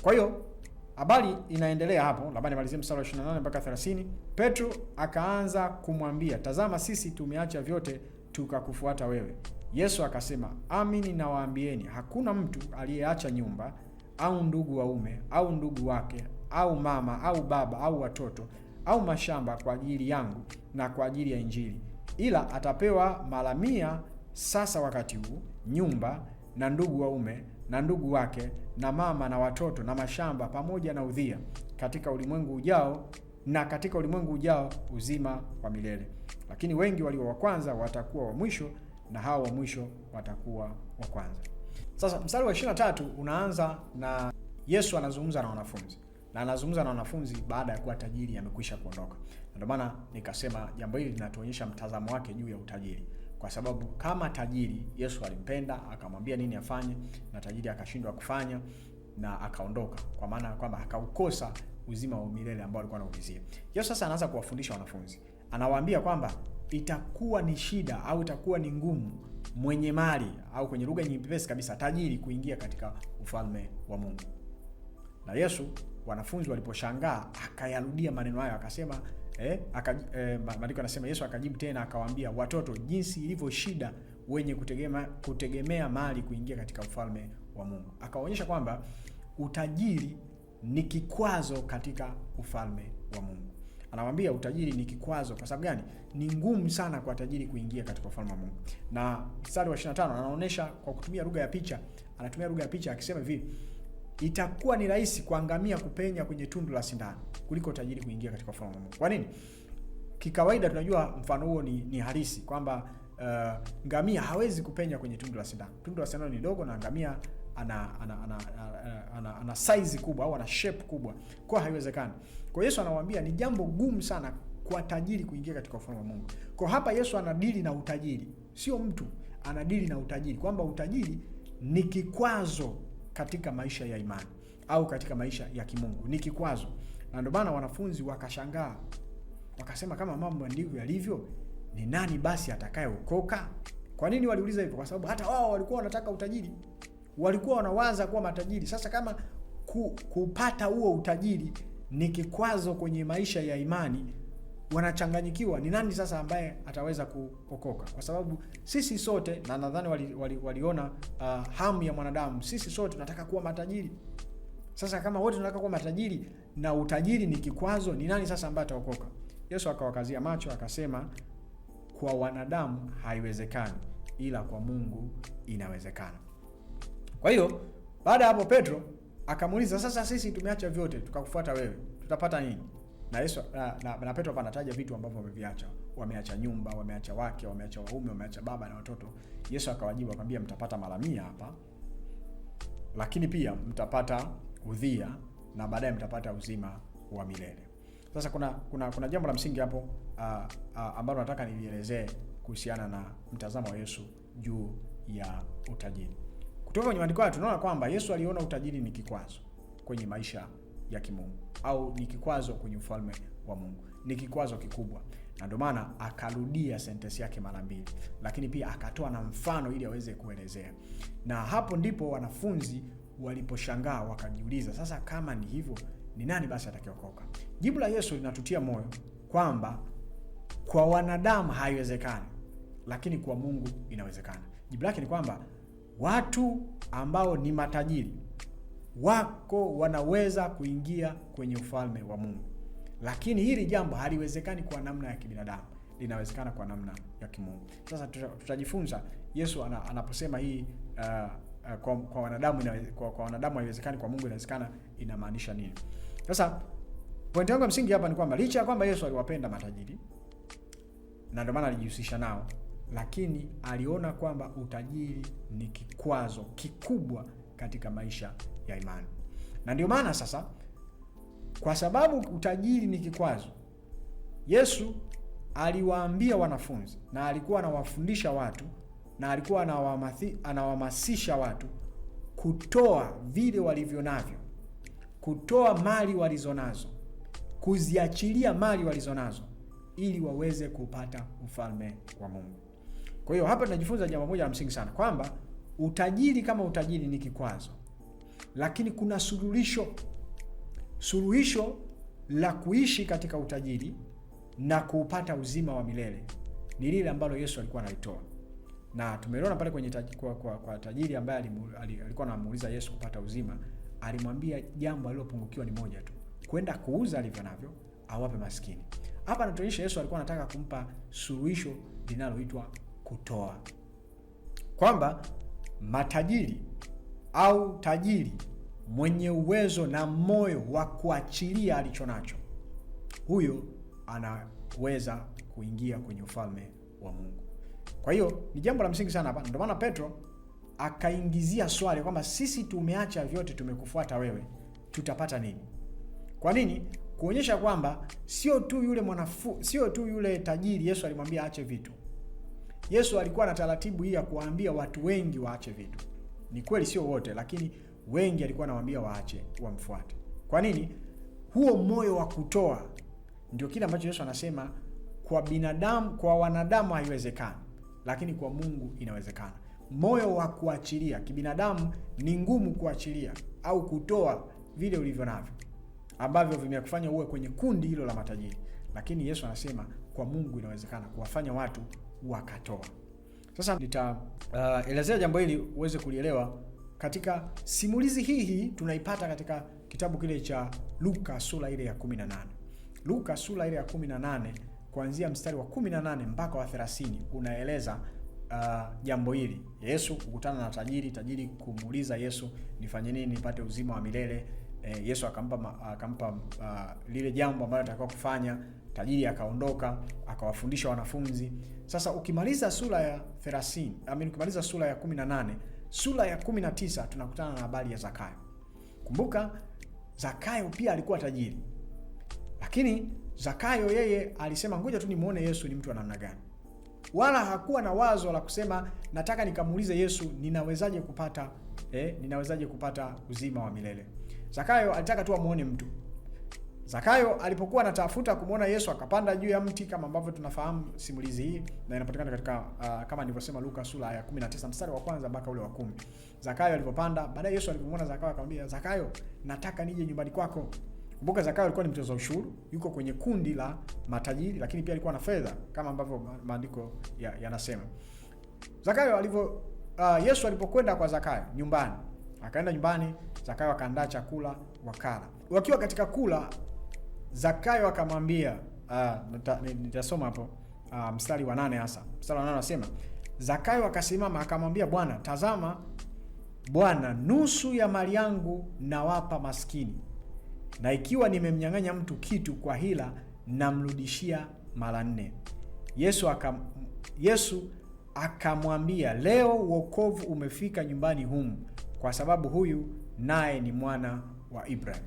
Kwa hiyo habari inaendelea hapo, labda nimalizie mstari wa 28 mpaka 30. Petro akaanza kumwambia, tazama sisi tumeacha vyote tukakufuata wewe. Yesu akasema, amini nawaambieni, hakuna mtu aliyeacha nyumba au ndugu waume au ndugu wake au mama au baba au watoto au mashamba kwa ajili yangu na kwa ajili ya Injili, ila atapewa mara 100 sasa wakati huu, nyumba na ndugu waume na ndugu wake na mama na watoto na mashamba pamoja na udhia katika ulimwengu ujao uzima wa milele. Lakini wengi walio wa kwanza watakuwa wa mwisho, na hao wa mwisho watakuwa wa kwanza. Sasa mstari wa 23 unaanza na Yesu anazungumza na wanafunzi, na anazungumza na wanafunzi baada ya kuwa tajiri amekwisha kuondoka. Ndio maana nikasema jambo hili linatuonyesha mtazamo wake juu ya utajiri, kwa sababu kama tajiri Yesu alimpenda akamwambia nini afanye, na tajiri akashindwa kufanya na akaondoka, kwa maana kwamba akaukosa uzima wa milele ambao alikuwa anaulizia. Yesu sasa anaanza kuwafundisha wanafunzi, anawaambia kwamba itakuwa ni shida au itakuwa ni ngumu mwenye mali, au kwenye lugha nyepesi kabisa tajiri, kuingia katika ufalme wa Mungu. Na Yesu, wanafunzi waliposhangaa, akayarudia maneno hayo akasema maandiko yanasema Yesu akajibu tena akawaambia, watoto, jinsi ilivyo shida wenye kutegemea mali kuingia katika ufalme wa Mungu. Akaonyesha kwamba utajiri ni kikwazo katika ufalme wa Mungu. Anawaambia utajiri ni kikwazo. Kwa sababu gani? Ni ngumu sana kwa tajiri kuingia katika ufalme wa Mungu. Na mstari wa 25 anaonyesha kwa kutumia lugha ya picha. Anatumia lugha ya picha akisema hivi, itakuwa ni rahisi kwa ngamia kupenya kwenye tundu la sindano kuliko tajiri kuingia katika ufalme wa Mungu. Kwa nini? Kikawaida tunajua mfano huo ni halisi kwamba ngamia hawezi kupenya kwenye tundu la sindano. Tundu la sindano ni dogo na ngamia ana size kubwa au ana shape kubwa, kwa haiwezekani. Kwa Yesu anawaambia ni jambo gumu sana kwa tajiri kuingia katika ufalme wa Mungu. Kwa hapa Yesu anadili na utajiri, sio mtu, anadili na utajiri, kwamba utajiri ni kikwazo katika maisha ya imani au katika maisha ya kimungu, ni kikwazo. Na ndio maana wanafunzi wakashangaa, wakasema kama mambo ndivyo yalivyo, ni nani basi atakayeokoka? Kwa nini waliuliza hivyo? Kwa sababu hata wao walikuwa wanataka utajiri, walikuwa wanawaza kuwa matajiri. Sasa kama kupata huo utajiri ni kikwazo kwenye maisha ya imani, wanachanganyikiwa, ni nani sasa ambaye ataweza kuokoka? Kwa sababu sisi sote, na nadhani waliona hamu ya mwanadamu, sisi sote tunataka kuwa matajiri. Sasa kama wote tunataka kuwa matajiri na utajiri ni kikwazo, ni nani sasa ambaye ataokoka? Yesu akawakazia macho akasema, kwa wanadamu haiwezekani, ila kwa Mungu inawezekana. Kwa hiyo baada ya hapo Petro akamuuliza, sasa sisi tumeacha vyote tukakufuata wewe, tutapata nini? Na Yesu na Petro anataja vitu ambavyo wameviacha. Wameacha nyumba, wameacha wake, wameacha waume, wameacha baba na watoto. Yesu akawajibu akamwambia, mtapata mara 100 hapa, lakini pia mtapata udhia na baadaye mtapata uzima wa milele. Sasa kuna jambo la msingi hapo ambalo nataka nilielezee kuhusiana na mtazamo wa Yesu juu ya utajiri. Kutoka kwenye maandiko haya tunaona kwamba Yesu aliona utajiri ni kikwazo kwenye maisha ya kimungu, au ni kikwazo kwenye ufalme wa Mungu, ni kikwazo kikubwa. Na ndio maana akarudia sentensi yake mara 2, lakini pia akatoa na mfano ili aweze kuelezea. Na hapo ndipo wanafunzi waliposhangaa, wakajiuliza, sasa kama ni hivyo, ni nani basi atakayeokoka? Jibu la Yesu linatutia moyo kwamba kwa wanadamu haiwezekani, lakini kwa Mungu inawezekana. Jibu lake ni kwamba watu ambao ni matajiri wako wanaweza kuingia kwenye ufalme wa Mungu, lakini hili jambo haliwezekani kwa namna ya kibinadamu, linawezekana kwa namna ya kimungu. Sasa tutajifunza Yesu anaposema hii kwa wanadamu kwa wanadamu haiwezekani, kwa Mungu inawezekana, inamaanisha nini? Sasa pointi yangu msingi hapa ni kwamba licha ya kwamba Yesu aliwapenda matajiri na ndio maana alijihusisha nao, lakini aliona kwamba utajiri ni kikwazo kikubwa katika maisha ya imani. Na ndio maana sasa, kwa sababu utajiri ni kikwazo, Yesu aliwaambia wanafunzi, na alikuwa anawafundisha watu, na alikuwa anawahamasisha watu kutoa vile walivyo navyo, kutoa mali walizonazo, kuziachilia mali walizonazo ili waweze kupata ufalme wa Mungu. Kwa hiyo hapa tunajifunza jambo moja la msingi sana, kwamba utajiri kama utajiri ni kikwazo, lakini kuna suluhisho la kuishi katika utajiri na kupata uzima wa milele. Ni lile ambalo Yesu alikuwa analitoa. Na tumeona pale kwenye kwa tajiri ambaye alikuwa anamuuliza Yesu kupata uzima, alimwambia jambo alilopungukiwa ni moja tu, kwenda kuuza alivyo navyo awape maskini. Hapa anatuonyesha Yesu alikuwa anataka kumpa suluhisho linaloitwa kutoa, kwamba matajiri au tajiri mwenye uwezo na moyo wa kuachilia alichonacho, huyo anaweza kuingia kwenye ufalme wa Mungu. Kwa hiyo ni jambo la msingi sana hapa. Ndio maana Petro akaingizia swali kwamba sisi tumeacha vyote, tumekufuata wewe, tutapata nini? Kwa nini? Kuonyesha kwamba sio tu yule tajiri Yesu alimwambia aache vitu. Yesu alikuwa na taratibu hii ya kuwaambia watu wengi waache vitu. Ni kweli sio wote, lakini wengi alikuwa anawaambia waache, wamfuate. Kwa nini? Huo moyo wa kutoa ndio kile ambacho Yesu anasema kwa binadamu, kwa wanadamu haiwezekani, lakini kwa Mungu inawezekana. Moyo wa kuachilia, kibinadamu ni ngumu kuachilia au kutoa vile ulivyo navyo ambavyo vimekufanya uwe kwenye kundi hilo la matajiri, lakini Yesu anasema kwa Mungu inawezekana kuwafanya watu wakatoa. Sasa nitaelezea jambo hili uweze kulielewa katika simulizi hii tunaipata katika kitabu kile cha Luka sura ile ya 18. Luka sura ile ya 18 kuanzia mstari wa 18 mpaka wa 30 unaeleza jambo hili. Yesu kukutana na tajiri kumuuliza Yesu, nifanye nini nipate uzima wa milele? Yesu akampa lile jambo ambalo atakao kufanya. Tajiri akaondoka, akawafundisha wanafunzi. Sasa ukimaliza sura ya 30, ukimaliza sura ya 18, sura ya 19 tunakutana na habari ya Zakayo. Kumbuka Zakayo pia alikuwa tajiri. Lakini Zakayo yeye alisema ngoja tu nimuone Yesu ni mtu wa namna gani. Wala hakuwa na wazo la kusema nataka nikamuulize Yesu ninawezaje kupata uzima wa milele. Zakayo alitaka tu amuone mtu. Zakayo alipokuwa anatafuta kumuona Yesu akapanda juu ya mti, kama ambavyo tunafahamu simulizi hii na inapatikana katika kama nilivyosema Luka sura ya 19 mstari wa kwanza mpaka ule wa 10. Zakayo alipopanda, baadaye Yesu alipomuona Zakayo akamwambia, Zakayo, nataka nije nyumbani kwako. Kumbuka Zakayo alikuwa ni mtoza ushuru, yuko kwenye kundi la matajiri, lakini pia alikuwa na fedha kama ambavyo maandiko yanasema. Zakayo Yesu alipokwenda kwa Zakayo nyumbani, akaenda nyumbani, Zakayo akaandaa chakula wakala. Wakiwa katika kula, Zakayo akamwambia, nitasoma hapo mstari wa 8 hasa. Mstari wa 8 anasema, Zakayo akasimama akamwambia Bwana, tazama Bwana, nusu ya mali yangu nawapa maskini, na ikiwa nimemnyang'anya mtu kitu kwa hila namrudishia mara 4. Yesu akamwambia, leo wokovu umefika nyumbani humu, kwa sababu huyu naye ni mwana wa Ibrahim.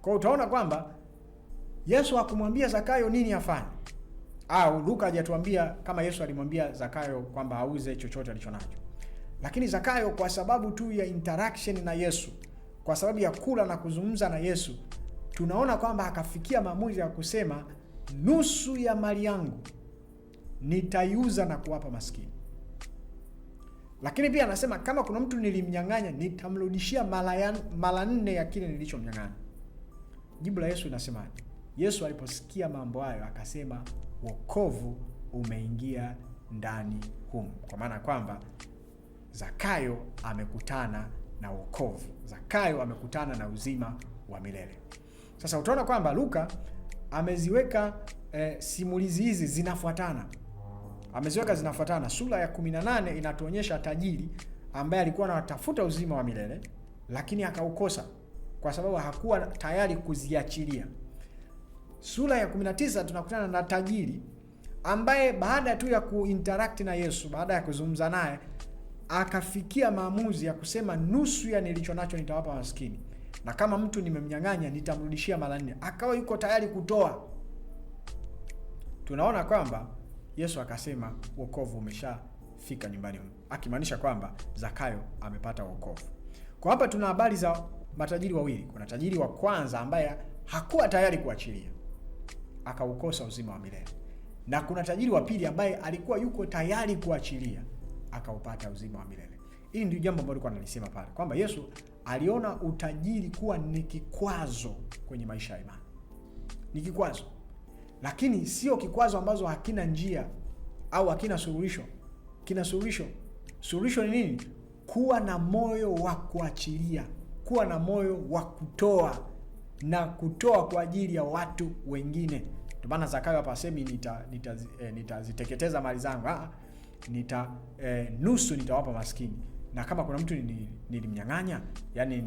Kwa utaona kwamba Yesu hakumwambia Zakayo nini afanye. Au Luka hajatuambia kama Yesu alimwambia Zakayo kwamba auze chochote alichonacho. Lakini Zakayo kwa sababu tu ya interaction na Yesu, kwa sababu ya kula na kuzungumza na Yesu, tunaona kwamba akafikia maamuzi ya kusema nusu ya mali yangu nitaiuza na kuwapa maskini. Lakini pia anasema kama kuna mtu nilimnyang'anya nitamrudishia mara 4 ya kile nilichomnyang'anya. Jibu la Yesu linasemaje? Yesu aliposikia mambo hayo akasema wokovu umeingia ndani humu. Kwa maana kwamba Zakayo amekutana na wokovu. Zakayo amekutana na uzima wa milele. Sasa utaona kwamba Luka ameziweka simulizi hizi zinafuatana. Zinafuatana. Sura ya 18 inatuonyesha tajiri ambaye alikuwa anatafuta uzima wa milele lakini akaukosa kwa sababu hakuwa tayari kuziachilia. Sura ya 19 tunakutana na tajiri ambaye baada tu ya kuinteract na Yesu, baada ya kuzungumza naye, akafikia maamuzi ya kusema nusu ya nilicho nacho nitawapa maskini, na kama mtu nimemnyang'anya nitamrudishia mara 4. Akawa yuko tayari kutoa. Tunaona kwamba Yesu akasema wokovu umeshafika nyumbani, akimaanisha kwamba Zakayo amepata wokovu. Kwa hapa tuna habari za matajiri wawili. Kuna tajiri wa kwanza ambaye hakuwa tayari kuachilia, akaukosa uzima wa milele. Na kuna tajiri wa pili ambaye alikuwa yuko tayari kuachilia, akaupata uzima wa milele. Hili ndio jambo ambalo alikuwa analisema pale, kwamba Yesu aliona utajiri kuwa ni kikwazo kwenye maisha ya imani. Ni kikwazo. Lakini sio kikwazo ambazo hakina njia au hakina suluhisho. Kina suluhisho. Suluhisho ni nini? Kuwa na moyo wa kuachilia, kuwa na moyo wa kutoa na kutoa kwa ajili ya watu wengine. Ndio maana Zakayo hapa asemi nitaziteketeza mali zangu. Nusu nitawapa maskini. na kama kuna mtu nilimnyang'anya, yani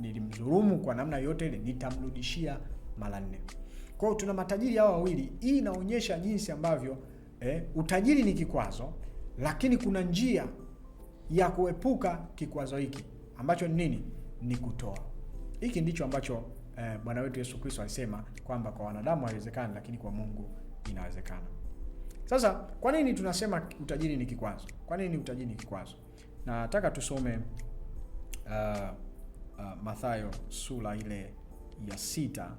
nilimdhulumu kwa namna yote ile, nitamrudishia mara 4. Kwa hiyo tuna matajiri hawa wawili. Hii inaonyesha jinsi ambavyo utajiri ni kikwazo, lakini kuna njia ya kuepuka kikwazo hiki ambacho ni nini? Ni kutoa. Hiki ndicho ambacho Bwana wetu Yesu Kristo alisema kwamba kwa wanadamu haiwezekani, lakini kwa Mungu inawezekana. Sasa kwa nini tunasema utajiri ni kikwazo? Kwa nini utajiri ni kikwazo? Na nataka tusome Mathayo sura ile ya 6.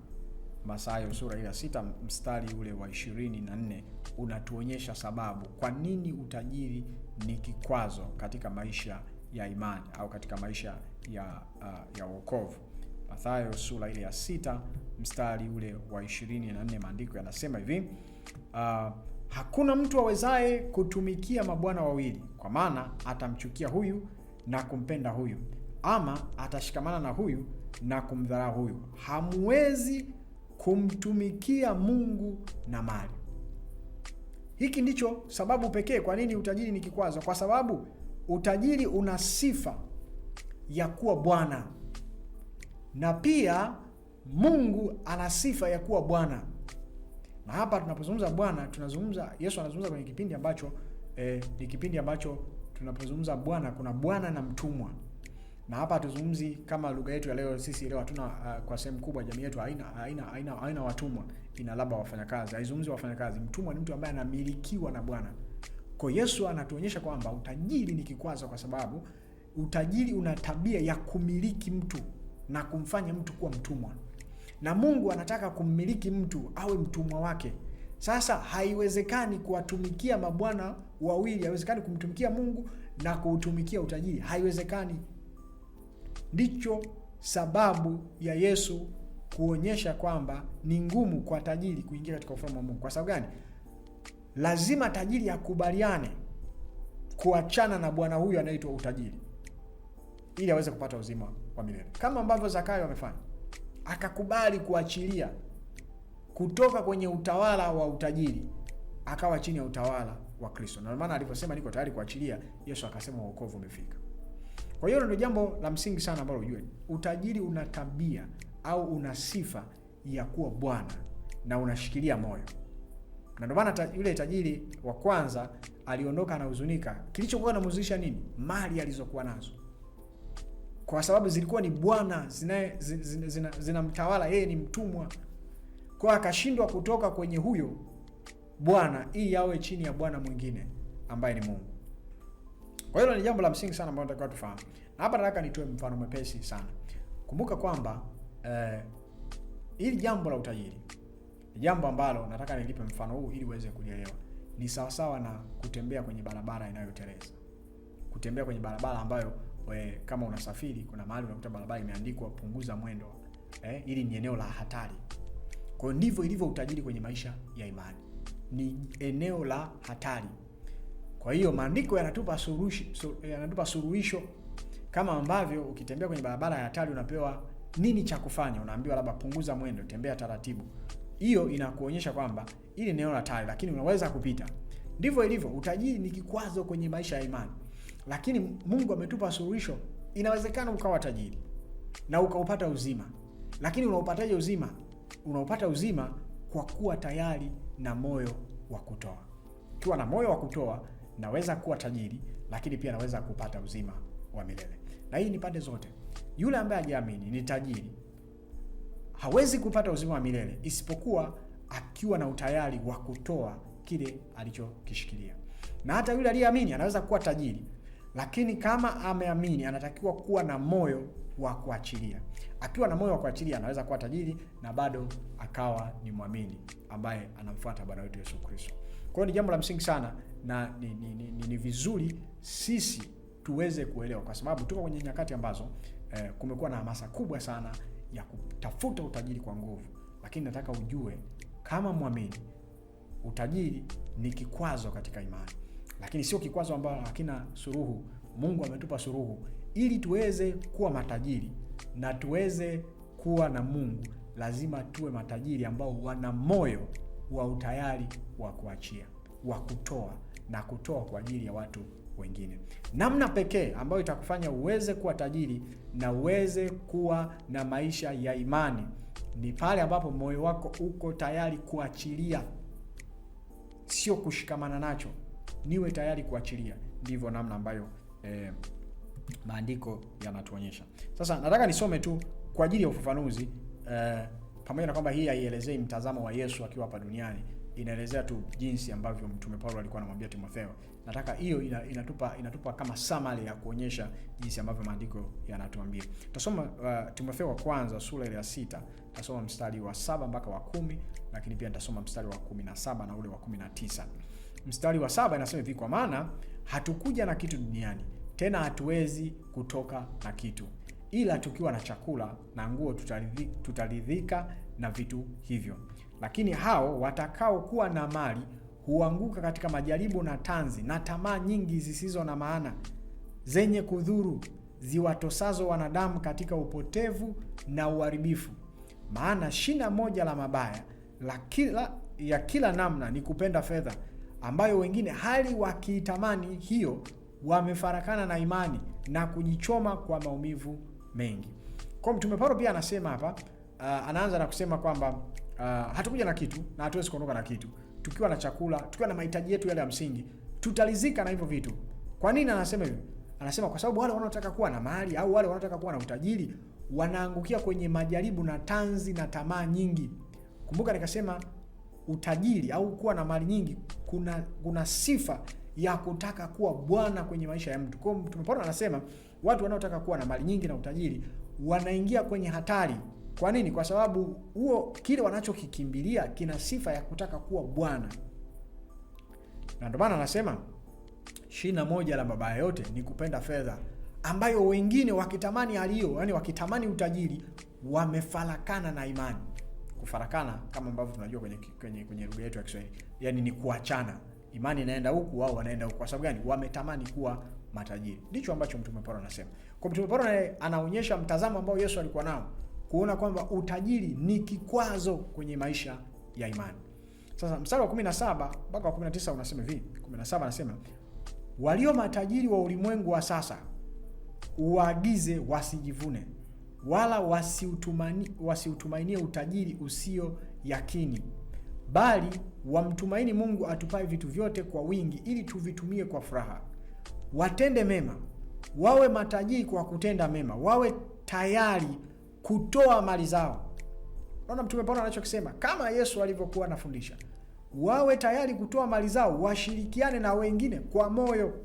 Mathayo sura ile ya 6 mstari ule wa 24 unatuonyesha sababu kwa nini utajiri ni kikwazo katika maisha ya imani au katika maisha ya wokovu. Mathayo sura ile ya 6 mstari ule wa 24, maandiko yanasema hivi: hakuna mtu awezaye kutumikia mabwana wawili, kwa maana atamchukia huyu na kumpenda huyu, ama atashikamana na huyu na kumdharau huyu. Hamwezi kumtumikia Mungu na mali. Hiki ndicho sababu pekee kwa nini utajiri ni kikwazo, kwa sababu utajiri una sifa ya kuwa bwana, na pia Mungu ana sifa ya kuwa bwana. Na hapa tunapozungumza bwana, tunazungumza, Yesu anazungumza kwenye kipindi ambacho ni kipindi ambacho tunapozungumza bwana, kuna bwana na mtumwa. Na hapa tuzungumzi kama lugha yetu ya leo. Sisi leo hatuna kwa sehemu kubwa jamii yetu haina watumwa, ina labda wafanyakazi. Haizungumzi wafanyakazi. Mtumwa ni mtu ambaye anamilikiwa na bwana. Kwa Yesu anatuonyesha kwamba utajiri ni kikwazo, kwa sababu utajiri una tabia ya kumiliki mtu na kumfanya mtu kuwa mtumwa. Na Mungu anataka kummiliki mtu awe mtumwa wake. Sasa haiwezekani kuwatumikia mabwana wawili, haiwezekani kumtumikia Mungu na kuutumikia utajiri, haiwezekani. Ndicho sababu ya Yesu kuonyesha kwamba ni ngumu kwa tajiri kuingia katika ufalme wa Mungu. Kwa sababu gani? Lazima tajiri akubaliane kuachana na bwana huyu anaitwa utajiri ili aweze kupata uzima wa milele, kama ambavyo Zakayo amefanya. Akakubali kuachilia kutoka kwenye utawala wa utajiri akawa chini ya utawala wa Kristo. Na maana aliposema niko tayari kuachilia, Yesu akasema wokovu umefika. Kwa hiyo ndio jambo la msingi sana ambalo ujue. Utajiri una tabia au una sifa ya kuwa bwana na unashikilia moyo. Na ndio maana yule tajiri wa kwanza aliondoka na huzunika. Kilichokuwa kinamhuzunisha nini? Mali alizokuwa nazo. Kwa sababu zilikuwa ni bwana, zinamtawala yeye, ni mtumwa. Kwa akashindwa kutoka kwenye huyo bwana ili awe chini ya bwana mwingine ambaye ni Mungu. Kwa hiyo ni jambo la msingi sana ambalo tunataka tufahamu. Na hapa nataka nitoe mfano mwepesi sana. Kumbuka kwamba hili jambo la utajiri ni jambo ambalo nataka nilipe mfano huu ili uweze kulielewa. Ni sawasawa na kutembea kwenye barabara inayoteleza. Kutembea kwenye barabara ambayo kama unasafiri, kuna mahali unakuta barabara imeandikwa punguza mwendo, ili ni eneo la hatari. Kwa hiyo ndivyo ilivyo utajiri kwenye maisha ya imani. Ni eneo la hatari. Kwa hiyo maandiko yanatupa suluhisho, kama ambavyo ukitembea kwenye barabara ya hatari unapewa nini cha kufanya. Unaambiwa labda punguza mwendo, tembea taratibu. Hiyo inakuonyesha kwamba ili eneo la hatari, lakini unaweza kupita. Ndivyo ilivyo utajiri ni kikwazo kwenye maisha ya imani. Lakini Mungu ametupa suluhisho. Inawezekana ukawa tajiri na ukaupata uzima. Lakini unaupataje uzima? Unaupata uzima kwa kuwa tayari na moyo wa kutoa. Ukiwa na moyo wa kutoa, naweza kuwa tajiri, lakini pia naweza kupata uzima wa milele. Na hii ni pande zote. Yule ambaye hajaamini ni tajiri, hawezi kupata uzima wa milele isipokuwa akiwa na utayari wa kutoa kile alichokishikilia. Na hata yule aliyeamini anaweza kuwa tajiri, lakini kama ameamini anatakiwa kuwa na moyo wa kuachilia. Akiwa na moyo wa kuachilia anaweza kuwa tajiri na bado akawa ni muamini ambaye anamfuata Bwana wetu Yesu Kristo. Kwa hiyo ni jambo la msingi sana na ni vizuri sisi tuweze kuelewa, kwa sababu tuko kwenye nyakati ambazo kumekuwa na hamasa kubwa sana ya kutafuta utajiri kwa nguvu. Lakini nataka ujue kama muamini, utajiri ni kikwazo katika imani. Lakini sio kikwazo ambalo hakina suluhu. Mungu ametupa suluhu ili tuweze kuwa matajiri na tuweze kuwa na Mungu. Lazima tuwe matajiri ambao wana moyo wa utayari wa kuachia, wa kutoa na kutoa kwa ajili ya watu wengine. Namna pekee ambayo itakufanya uweze kuwa tajiri na uweze kuwa na maisha ya imani ni pale ambapo moyo wako uko tayari kuachilia, sio kushikamana nacho. Niwe tayari kuachilia. Ndivyo namna ambayo maandiko yanatuonyesha. Sasa nataka nisome tu kwa ajili ya ufafanuzi, pamoja na kwamba hii haielezei mtazamo wa Yesu akiwa hapa duniani, inaelezea tu jinsi ambavyo Mtume Paulo alikuwa anamwambia Timotheo. Nataka hiyo inatupa kama summary ya kuonyesha jinsi ambavyo maandiko yanatuambia. Tutasoma Timotheo wa kwanza sura ile ya 6, tutasoma mstari wa 7 mpaka wa 10, lakini pia nitasoma mstari wa 17 na ule wa 19. Mstari wa 7 inasema hivi: kwa maana hatukuja na kitu duniani, tena hatuwezi kutoka na kitu, ila tukiwa na chakula na nguo tutaridhika na vitu hivyo. Lakini hao watakao kuwa na mali huanguka katika majaribu na tanzi na tamaa nyingi zisizo na maana, zenye kudhuru, ziwatosazo wanadamu katika upotevu na uharibifu. Maana shina moja la mabaya ya kila namna ni kupenda fedha, ambayo wengine hali wakiitamani hiyo wamefarakana na imani na kujichoma kwa maumivu mengi. Kwa Mtume Paulo pia anasema hapa, anaanza na kusema kwamba hatukuja na kitu na hatuwezi kuondoka na kitu. Tukiwa na chakula, tukiwa na mahitaji yetu yale ya msingi, tutalizika na hivyo vitu. Kwa nini anasema hivyo? Anasema kwa sababu wale wanaotaka kuwa na mali au wale wanaotaka kuwa na utajiri wanaangukia kwenye majaribu na tanzi na tamaa nyingi. Kumbuka nikasema utajiri au kuwa na mali nyingi kuna sifa ya kutaka kuwa bwana kwenye maisha ya mtu. Kwa Mtume Paulo anasema watu wanaotaka kuwa na mali nyingi na utajiri wanaingia kwenye hatari. Kwa nini? Kwa sababu kile wanachokikimbilia kina sifa ya kutaka kuwa bwana. Na ndio maana anasema shina moja la mabaya yote ni kupenda fedha, ambayo wengine wakitamani hali hiyo, yani wakitamani utajiri, wamefarakana na imani. Kufarakana kama ambavyo tunajua kwenye lugha yetu ya Kiswahili, yani ni kuachana. Imani inaenda huku, wao wanaenda huku. Kwa sababu gani? Wametamani kuwa matajiri. Ndicho ambacho Mtume Paulo anasema. Kwa Mtume Paulo anaonyesha mtazamo ambao Yesu alikuwa nao, kuona kwamba utajiri ni kikwazo kwenye maisha ya imani. Sasa mstari wa 17 mpaka wa 19 unasema hivi. 17 anasema, walio matajiri wa ulimwengu wa sasa uagize wasijivune, wala wasiutumainie utajiri usio yakini, bali wamtumaini Mungu atupaye vitu vyote kwa wingi, ili tuvitumie kwa furaha. Watende mema, wawe matajiri kwa kutenda mema, wawe tayari kutoa mali zao. Naona Mtume Paulo anachokisema, kama Yesu alivyokuwa anafundisha, wawe tayari kutoa mali zao, washirikiane na wengine kwa moyo,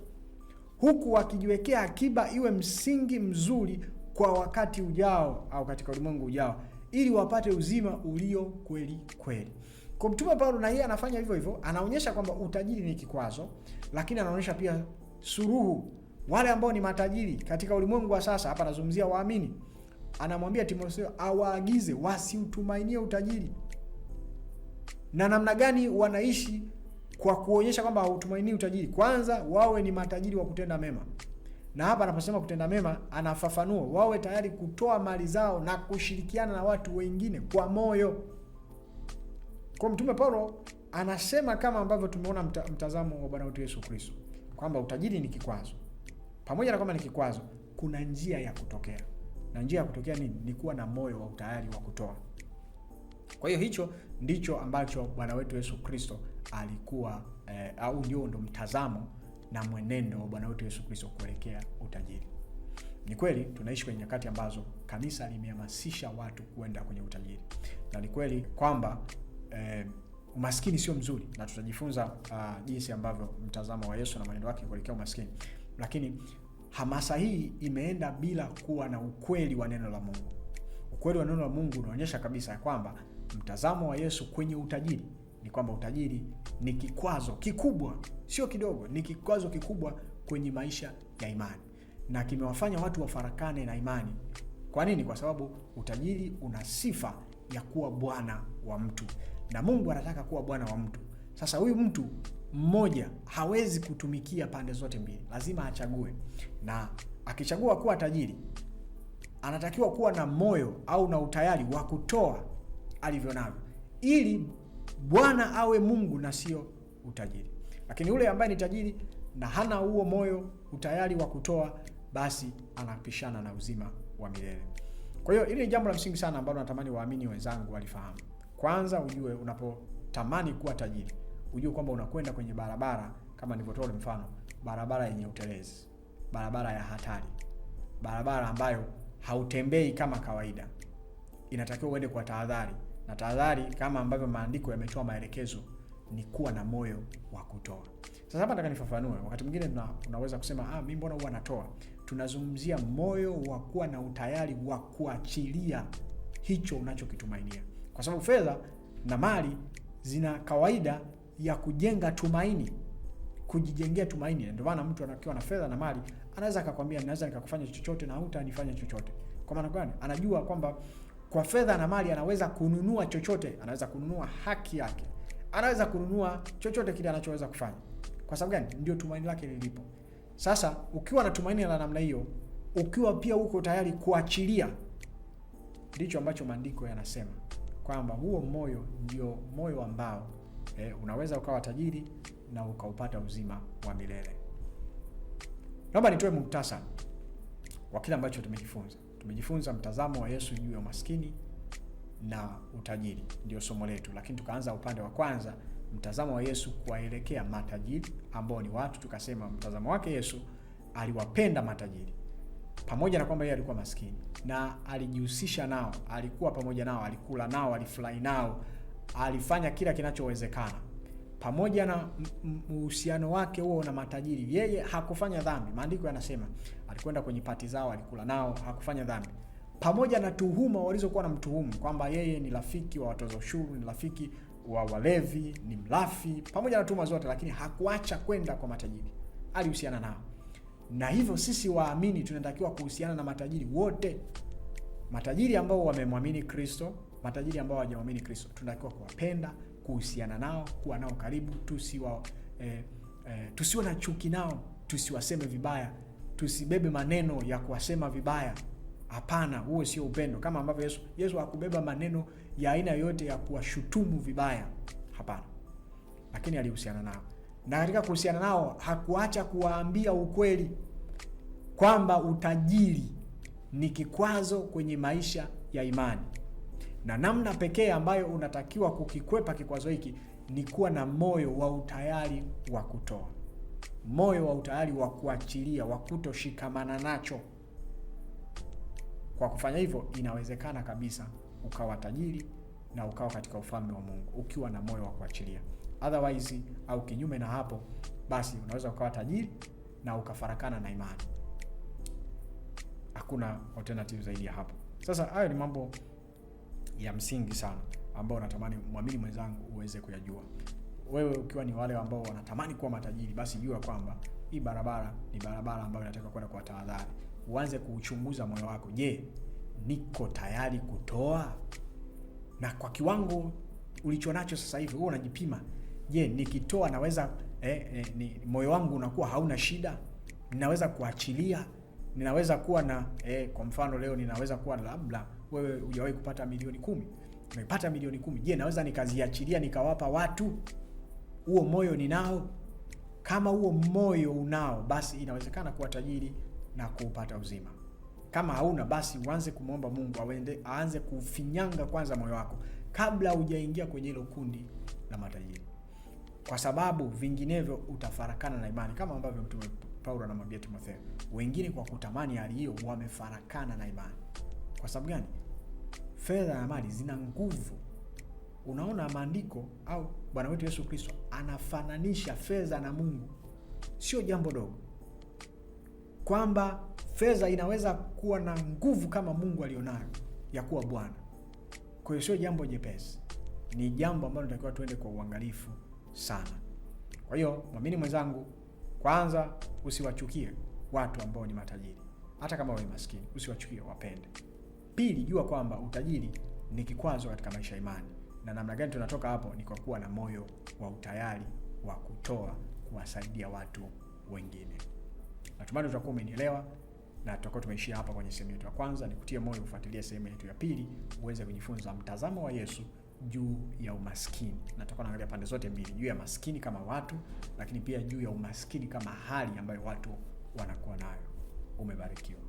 huku wakijiwekea akiba iwe msingi mzuri kwa wakati ujao au katika ulimwengu ujao, ili wapate uzima ulio kweli kweli. Kwa Mtume Paulo na yeye anafanya hivyo hivyo, anaonyesha kwamba utajiri ni kikwazo, lakini anaonyesha pia suluhu. Wale ambao ni matajiri katika ulimwengu wa sasa, hapa anazungumzia waamini, anamwambia Timotheo awaagize wasiutumainie utajiri. Na namna gani wanaishi kwa kuonyesha kwamba hautumainii utajiri? Kwanza, wawe ni matajiri wa kutenda mema. Na hapa anaposema kutenda mema, anafafanua wawe tayari kutoa mali zao na kushirikiana na watu wengine kwa moyo. Kwa Mtume Paulo anasema kama ambavyo tumeona mtazamo wa Bwana wetu Yesu Kristo, kwamba utajiri ni kikwazo. Pamoja na kwamba ni kikwazo, kuna njia ya kutokea. Na njia ya kutokea ni kuwa na moyo wa utayari wa kutoa. Kwa hiyo hicho ndicho ambacho Bwana wetu Yesu Kristo alikuwa au ndio ndo mtazamo na mwenendo wa Bwana wetu Yesu Kristo kuelekea utajiri. Ni kweli tunaishi kwenye nyakati ambazo kanisa limehamasisha watu kuenda kwenye utajiri. Na ni kweli kwamba umaskini sio mzuri, na tutajifunza jinsi ambavyo mtazamo wa Yesu na mwenendo wake kuelekea umaskini. Lakini hamasa hii imeenda bila kuwa na ukweli wa neno la Mungu. Ukweli wa neno la Mungu unaonyesha kabisa ya kwamba mtazamo wa Yesu kwenye utajiri ni kwamba utajiri ni kikwazo kikubwa, sio kidogo, ni kikwazo kikubwa kwenye maisha ya imani, na kimewafanya watu wafarakane na imani. Kwa nini? Kwa sababu utajiri una sifa ya kuwa bwana wa mtu, na Mungu anataka kuwa bwana wa mtu. Sasa huyu mtu mmoja hawezi kutumikia pande zote mbili, lazima achague. Na akichagua kuwa tajiri, anatakiwa kuwa na moyo au na utayari wa kutoa alivyo navyo, ili Bwana awe Mungu na sio utajiri. Lakini yule ambaye ni tajiri na hana huo moyo utayari wa kutoa, basi anapishana na uzima wa milele. Kwa hiyo hili ni jambo la msingi sana ambalo natamani waamini wenzangu walifahamu. Kwanza ujue, unapotamani kuwa tajiri, ujue kwamba unakwenda kwenye barabara, kama nilivyotoa mfano, barabara yenye utelezi, barabara ya hatari, barabara ambayo hautembei kama kawaida. Inatakiwa uende kwa tahadhari, na tahadhari kama ambavyo maandiko yametoa maelekezo ni kuwa na moyo wa kutoa. Sasa hapa nataka nifafanue. Wakati mwingine unaweza kusema mimi mbona huwa natoa? Tunazungumzia moyo wa kuwa na utayari wa kuachilia hicho unachokitumainia. Kwa sababu fedha na mali zina kawaida ya kujenga tumaini, kujijengea tumaini. Ndio maana mtu anakiwa na fedha na mali anaweza akakwambia naweza nikakufanya chochote na hutanifanya chochote. Kwa maana gani? Anajua kwamba kwa fedha na mali anaweza kununua chochote, anaweza kununua haki yake, anaweza kununua chochote kile anachoweza kufanya. Kwa sababu gani? Ndio tumaini lake lilipo. Sasa ukiwa na tumaini la namna hiyo, ukiwa pia uko tayari kuachilia, ndicho ambacho maandiko yanasema kwamba huo moyo ndio moyo ambao unaweza ukawa tajiri na ukaupata uzima wa milele. Naomba nitoe muhtasari wa kile ambacho tumejifunza. Tumejifunza mtazamo wa Yesu juu ya maskini na utajiri, ndio somo letu. Lakini tukaanza upande wa kwanza, mtazamo wa Yesu kuwaelekea matajiri ambao ni watu. Tukasema mtazamo wake Yesu, aliwapenda matajiri pamoja na kwamba yeye alikuwa maskini, na alijihusisha nao, alikuwa pamoja nao, alikula nao, alifurahi nao, alifanya kila kinachowezekana. Pamoja na uhusiano wake huo na matajiri, yeye hakufanya dhambi. Maandiko yanasema alikwenda kwenye pati zao, alikula nao, hakufanya dhambi. Pamoja na tuhuma walizokuwa na mtuhumu kwamba yeye ni rafiki wa watoza ushuru, ni rafiki wa walevi, ni mlafi, pamoja na tuhuma zote, lakini hakuacha kwenda kwa matajiri, alihusiana nao. Na hivyo sisi waamini tunatakiwa kuhusiana na matajiri wote. Matajiri ambao wamemwamini Kristo, matajiri ambao hawajamwamini Kristo, tunatakiwa kuwapenda, kuhusiana nao, kuwa nao karibu, tusiwe na chuki nao, tusiwaseme vibaya, tusibebe maneno ya kuwasema vibaya. Hapana, huo sio upendo. Kama ambavyo Yesu hakubeba maneno ya aina yote ya kuwashutumu vibaya. Hapana. Lakini alihusiana nao. Na katika kuhusiana nao hakuacha kuwaambia ukweli kwamba utajiri ni kikwazo kwenye maisha ya imani. Na namna pekee ambayo unatakiwa kukikwepa kikwazo hiki ni kuwa na moyo wa utayari wa kutoa. Moyo wa utayari wa kuachilia, wa kutoshikamana nacho. Kwa kufanya hivyo, inawezekana kabisa ukawa tajiri na ukawa katika ufalme wa Mungu ukiwa na moyo wa kuachilia. Otherwise, au kinyume na hapo, basi unaweza ukawa tajiri na ukafarakana na imani. Hakuna alternative zaidi ya hapo. Sasa hayo ni mambo ya msingi sana ambao natamani muamini mwenzangu uweze kuyajua. Wewe ukiwa ni wale ambao wanatamani kuwa matajiri, basi jua kwamba hii barabara ni barabara ambayo inataka kwenda kwa tahadhari. Uanze kuuchunguza moyo wako. Je, niko tayari kutoa? Na kwa kiwango ulichonacho sasa hivi, wewe unajipima. Je, nikitoa naweza moyo wangu unakuwa hauna shida? Ninaweza kuachilia? Ninaweza kuwa na kwa mfano leo ninaweza kuwa labda wewe hujawahi kupata milioni 10. Umepata milioni 10. Je, naweza nikaziachilia nikawapa watu? Huo moyo ninao? Kama huo moyo unao, basi inawezekana kuwa tajiri na kupata uzima. Kama hauna, basi uanze kumwomba Mungu aanze kufinyanga kwanza moyo wako kabla hujaingia kwenye hilo kundi la matajiri. Kwa sababu vinginevyo utafarakana na imani, kama ambavyo Mtume Paulo anamwambia Timotheo. Wengine kwa kutamani hali hiyo wamefarakana na imani. Kwa sababu gani? Fedha na mali zina nguvu. Unaona maandiko au Bwana wetu Yesu Kristo anafananisha fedha na Mungu. Sio jambo dogo kwamba fedha inaweza kuwa na nguvu kama Mungu alionayo ya kuwa Bwana. Kwa hiyo sio jambo jepesi. Ni jambo ambalo tunatakiwa tuende kwa uangalifu sana. Kwa hiyo muamini mwenzangu, kwanza usiwachukie watu ambao ni matajiri. Hata kama wewe maskini, usiwachukie, wapende. Pili, jua kwamba utajiri ni kikwazo katika maisha ya imani. Na namna gani tunatoka hapo ni kwa kuwa na moyo wa utayari wa kutoa, kuwasaidia watu wengine. Natumai utakuwa umenielewa na tutakuwa tumeishia hapa kwenye sehemu yetu ya kwanza. Nikutie moyo ufuatilie sehemu yetu ya pili uweze kujifunza mtazamo wa Yesu juu ya umaskini. Nataka naangalia pande zote mbili, juu ya maskini kama watu, lakini pia juu ya umaskini kama hali ambayo watu wanakuwa nayo. Umebarikiwa.